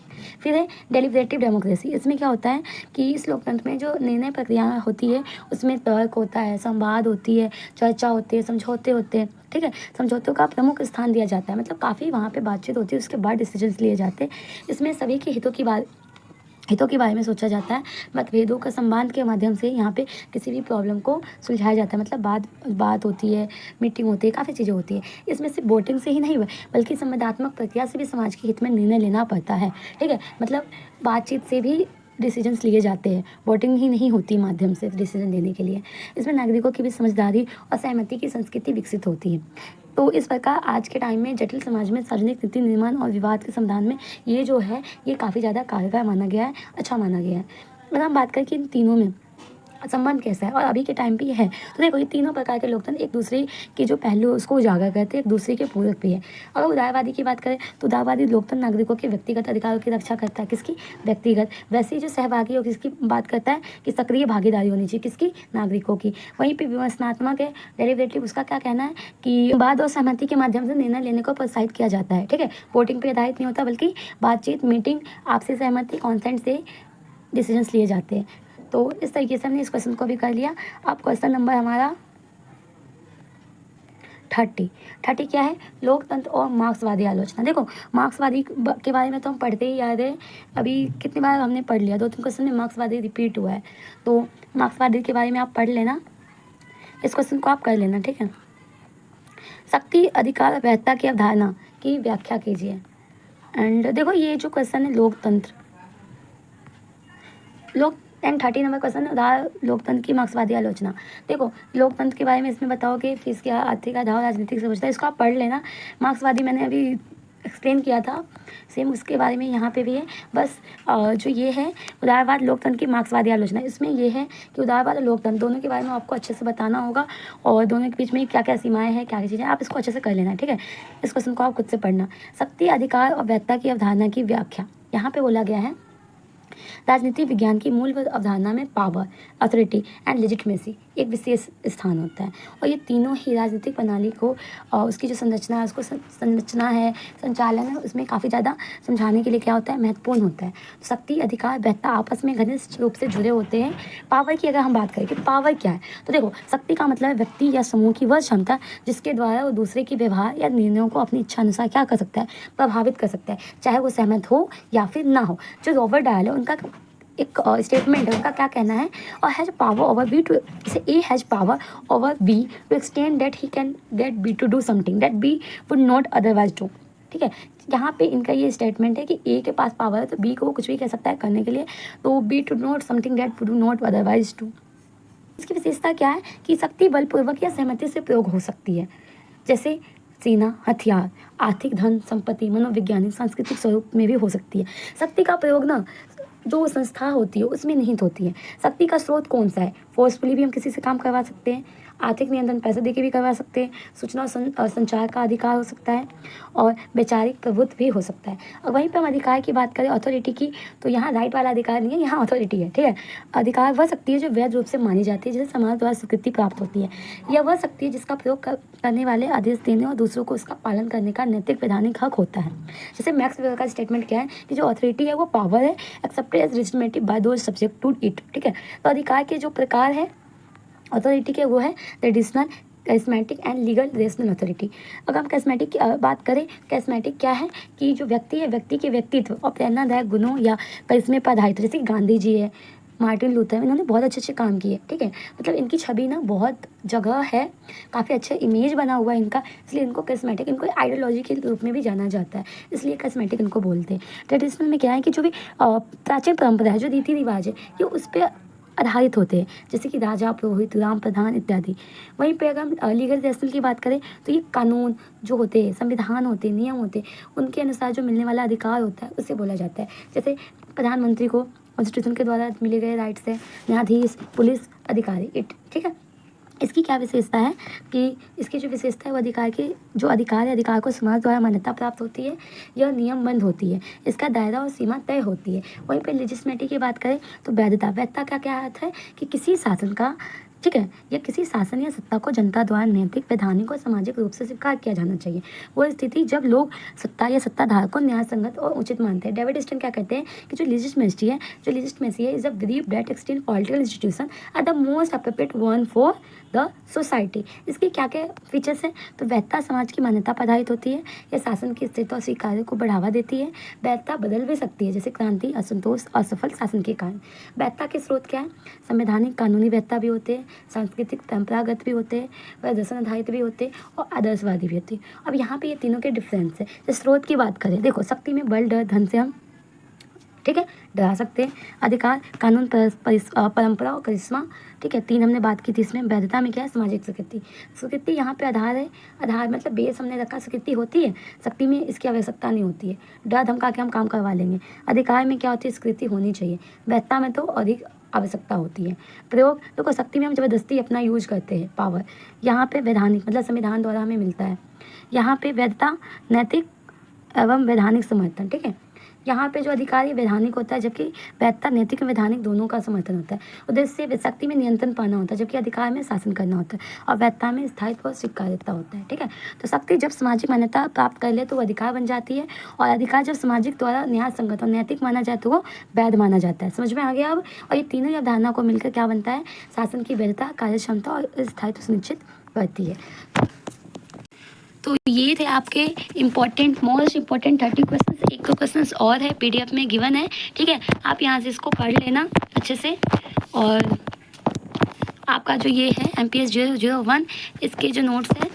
फिर है डेलिब्रेटिव डेमोक्रेसी। इसमें क्या होता है कि इस लोकतंत्र में जो निर्णय प्रक्रिया होती है उसमें तर्क होता है, संवाद होती है, चर्चा होती है, समझौते होते हैं। ठीक है, समझौतों का प्रमुख स्थान दिया जाता है। मतलब काफ़ी वहाँ पे बातचीत होती है, उसके बाद डिसीजंस लिए जाते हैं। इसमें सभी के हितों के बारे में सोचा जाता है। मतभेदों का संवाद के माध्यम से यहाँ पे किसी भी प्रॉब्लम को सुलझाया जाता है। मतलब बात होती है, मीटिंग होती है, काफ़ी चीज़ें होती है। इसमें सिर्फ वोटिंग से ही नहीं बल्कि संवादात्मक प्रक्रिया से भी समाज के हित में निर्णय लेना पड़ता है। ठीक है, मतलब बातचीत से भी डिसीजंस लिए जाते हैं, वोटिंग ही नहीं होती माध्यम से डिसीजन लेने के लिए। इसमें नागरिकों की भी समझदारी और सहमति की संस्कृति विकसित होती है। तो इस प्रकार आज के टाइम में जटिल समाज में सार्वजनिक नीति निर्माण और विवाद के समाधान में ये जो है ये काफ़ी ज़्यादा कारगर माना गया है, अच्छा माना गया है। अगर हम बात करें कि इन तीनों में संबंध कैसा है और अभी के टाइम पे ये है, तो देखो ये तीनों प्रकार के लोकतंत्र एक दूसरे के जो पहलू उसको उजागर करते हैं, एक दूसरे के पूरक भी है। अगर उदारवादी की बात करें तो उदारवादी लोकतंत्र नागरिकों के व्यक्तिगत अधिकारों की रक्षा करता है, किसकी? व्यक्तिगत। वैसे ही जो सहभागी हो किसकी बात करता है कि सक्रिय भागीदारी होनी चाहिए, किसकी? नागरिकों की। वहीं पर विमर्शनात्मक है डेरिवेटिव, उसका क्या कहना है कि वाद और सहमति के माध्यम से निर्णय लेने को प्रोत्साहित किया जाता है। ठीक है, वोटिंग पर आधारित नहीं होता, बल्कि बातचीत, मीटिंग, आपसी सहमति, कॉन्सेंट से डिसीजंस लिए जाते हैं। तो इस तरीके से हमने इस क्वेश्चन को भी कर लिया। अब क्वेश्चन नंबर हमारा 30 क्या है? लोकतंत्र और मार्क्सवादी आलोचना। देखो मार्क्सवादी के बारे में तो हम पढ़ते ही आ रहे हैं, अभी कितनी बार हमने पढ़ लिया, 2-3 क्वेश्चन में मार्क्सवादी रिपीट हुआ है। तो मार्क्सवादी के बारे में आप पढ़ लेना, इस क्वेश्चन को आप कर लेना। ठीक है, शक्ति, अधिकार, वैधता की अवधारणा की व्याख्या कीजिए। एंड देखो ये जो क्वेश्चन है लोकतंत्र, एंड 30 नंबर क्वेश्चन उदार लोकतंत्र की मार्क्सवादी आलोचना। देखो लोकतंत्र के बारे में इसमें बताओ कि फीस क्या, आर्थिक आधार, राजनीतिक समझता है, इसको आप पढ़ लेना। मार्क्सवादी मैंने अभी एक्सप्लेन किया था, सेम उसके बारे में यहाँ पे भी है। बस जो ये है उदारवाद लोकतंत्र की मार्क्सवादी आलोचना, इसमें ये है कि उदारवाद और लोकतंत्र दोनों के बारे में आपको अच्छे से बताना होगा और दोनों के बीच में क्या क्या सीमाएं हैं, क्या क्या चीज़ें, आप इसको अच्छे से कर लेना। ठीक है, इस क्वेश्चन को आप खुद से पढ़ना। शक्ति, अधिकार और वैधता की अवधारणा की व्याख्या, यहाँ पे बोला गया है राजनीति विज्ञान की मूल अवधारणा में पावर, अथॉरिटी एंड लेजिटिमेसी एक विशेष स्थान होता है। और ये तीनों ही राजनीतिक प्रणाली को उसकी जो संरचना है, उसको संरचना है, संचालन है, उसमें काफ़ी ज़्यादा समझाने के लिए क्या होता है, महत्वपूर्ण होता है। शक्ति, अधिकार, वैधता आपस में घनिष्ठ रूप से जुड़े होते हैं। पावर की अगर हम बात करें कि पावर क्या है, तो देखो शक्ति का मतलब है व्यक्ति या समूह की वह क्षमता जिसके द्वारा वो दूसरे के व्यवहार या निर्णयों को अपनी इच्छा अनुसार क्या कर सकता है, प्रभावित कर सकता है, चाहे वो सहमत हो या फिर ना हो। जो रॉबर्ट डायल है उनका एक स्टेटमेंट है, उनका क्या कहना है, और has power over B to, A has power over B to extend that he can get B to do something that B would not otherwise do. ठीक है, यहाँ पे इनका ये स्टेटमेंट है कि ए के पास पावर है तो बी को कुछ भी कह सकता है करने के लिए, तो B to not something that would not otherwise do. इसकी विशेषता क्या है कि शक्ति बलपूर्वक या सहमति से प्रयोग हो सकती है, जैसे सेना, हथियार, आर्थिक, धन संपत्ति, मनोवैज्ञानिक, सांस्कृतिक स्वरूप में भी हो सकती है। शक्ति का प्रयोग ना जो संस्था होती है उसमें निहित होती है। शक्ति का स्रोत कौन सा है? फोर्सफुली भी हम किसी से काम करवा सकते हैं, आर्थिक नियंत्रण पैसे देके भी करवा सकते हैं, सूचना और संचार का अधिकार हो सकता है, और वैचारिक प्रभुत्व भी हो सकता है। और वहीं पर हम अधिकार की बात करें अथॉरिटी की, तो यहाँ राइट वाला अधिकार नहीं है, यहाँ अथॉरिटी है, ठीक है। अधिकार वह शक्ति है जो वैध रूप से मानी जाती है, जिसे समाज द्वारा स्वीकृति प्राप्त होती है। यह वह शक्ति है जिसका प्रयोग करने वाले आदेश देने और दूसरों को उसका पालन करने का नैतिक वैधानिक हक होता है। जैसे मैक्स वेबर का स्टेटमेंट क्या है कि जो अथॉरिटी है वो पावर है accepted as legitimative by those subject to it, ठीक है। तो अधिकार के जो प्रकार है अथॉरिटी के वो है traditional, charismatic and legal rational authority. अगर हम कैरिस्मेटिक की बात करें, कैरिस्मेटिक क्या है कि जो व्यक्ति है, व्यक्ति के व्यक्तित्व और प्रेरणादायक गुणों या करिश्मे पर आधारित, जैसे कि गांधी जी है, मार्टिन लूथर, इन्होंने बहुत अच्छे अच्छे काम किए, ठीक है। मतलब इनकी छवि ना बहुत जगह है, काफ़ी अच्छा इमेज बना हुआ है इनका, इसलिए इनको कैरिस्मेटिक, इनको आइडियोलॉजी के रूप में भी जाना जाता है, इसलिए कैरिस्मेटिक इनको बोलते हैं। ट्रेडिशनल में क्या है कि जो भी प्राचीन परंपरा है, जो रीति रिवाज है, ये उस पर आधारित होते हैं, जैसे कि राजा, पुरोहित, राम प्रधान इत्यादि। वहीं पे अगर हम लीगल रेशनल की बात करें तो ये कानून जो होते हैं, संविधान होते हैं, नियम होते हैं, उनके अनुसार जो मिलने वाला अधिकार होता है उसे बोला जाता है। जैसे प्रधानमंत्री को कॉन्स्टिट्यूशन के द्वारा मिले गए राइट्स है, न्यायाधीश, पुलिस अधिकारी, ठीक है। इसकी क्या विशेषता है कि इसकी जो विशेषता है वो अधिकार की जो अधिकार है, अधिकार को समाज द्वारा मान्यता प्राप्त होती है, यह नियमबद्ध होती है, इसका दायरा और सीमा तय होती है। वहीं पर लेजिस्लेटिव की बात करें तो वैधता, वैधता का क्या अर्थ है कि किसी शासन का, ठीक है, या किसी शासन या सत्ता को जनता द्वारा नैतिक, वैधानिक और सामाजिक रूप से स्वीकार किया जाना चाहिए। वो स्थिति जब लोग सत्ता या सत्ताधार को न्याय संगत और उचित मानते हैं। डेविड स्टर्न क्या कहते हैं कि जो लेजिस्लेमेसी है is a believe that extend political institution are the most appropriate one for the society. इसके क्या क्या फीचर्स हैं, तो वैधता समाज की मान्यता पर आधारित होती है, यह शासन की स्थिरता और स्वीकार्य को बढ़ावा देती है। वैधता बदल भी सकती है, जैसे क्रांति, असंतोष, असफल शासन के कारण। वैधता के स्रोत क्या है, संवैधानिक कानूनी वैधता भी होते हैं, सांस्कृतिक परंपरागत भी होते हैं, प्रदर्शन आधारित भी होते हैं, और आदर्शवादी भी होते हैं। अब यहाँ पे ये तीनों के डिफरेंस है। जैसे स्रोत की बात करें, देखो शक्ति में बल, डर, धन से हम, ठीक है, डरा सकते हैं। अधिकार, कानून, परंपरा और करिश्मा, ठीक है, 3 हमने बात की थी इसमें। वैधता में क्या है, सामाजिक स्वीकृति, स्वीकृति यहाँ पे आधार है, आधार मतलब बेस हमने रखा, स्वीकृति होती है, शक्ति में इसकी आवश्यकता नहीं होती है, डर धमका के हम काम करवा लेंगे। अधिकार में क्या होती है, स्वीकृति होनी चाहिए, वैधता में तो अधिक आवश्यकता होती है। प्रयोग, देखो शक्ति में हम जबरदस्ती अपना यूज करते हैं, पावर, यहाँ पे वैधानिक मतलब संविधान द्वारा हमें मिलता है। यहाँ पे वैधता, नैतिक एवं वैधानिक समर्थन, ठीक है। यहाँ पे जो अधिकार है वैधानिक होता है, जबकि वैधता नैतिक और वैधानिक दोनों का समर्थन होता है। उद्देश्य से शक्ति में नियंत्रण पाना होता है, जबकि अधिकार में शासन करना होता है, और वैधता में स्थायित्व और स्वीकार्यता होता है, ठीक है। तो शक्ति जब सामाजिक मान्यता प्राप्त कर ले तो वो अधिकार बन जाती है, और अधिकार जब सामाजिक द्वारा न्याय संगत और नैतिक माना जाए तो वो वैध माना जाता है। समझ में आ गया अब। और ये तीनों अवधारणा को मिलकर क्या बनता है, शासन की वैधता, कार्यक्षमता और स्थायित्व सुनिश्चित करती है। तो ये थे आपके मोस्ट इम्पोर्टेंट 30 क्वेश्चन। 1-2 क्वेश्चन और है, PDF में गिवन है, ठीक है। आप यहाँ से इसको पढ़ लेना अच्छे से। और आपका जो ये है MPS 001, इसके जो नोट्स हैं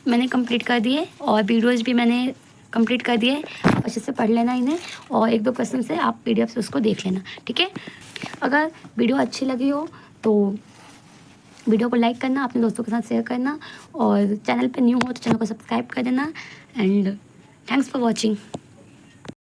मैंने कंप्लीट कर दिए, और वीडियोज़ भी मैंने कंप्लीट कर दिए, अच्छे से पढ़ लेना इन्हें, और 1-2 क्वेश्चन से आप PDF से उसको देख लेना, ठीक है। अगर वीडियो अच्छी लगी हो तो वीडियो को लाइक करना, अपने दोस्तों के साथ शेयर करना, और चैनल पे न्यू हो तो चैनल को सब्सक्राइब कर देना। And thanks for watching.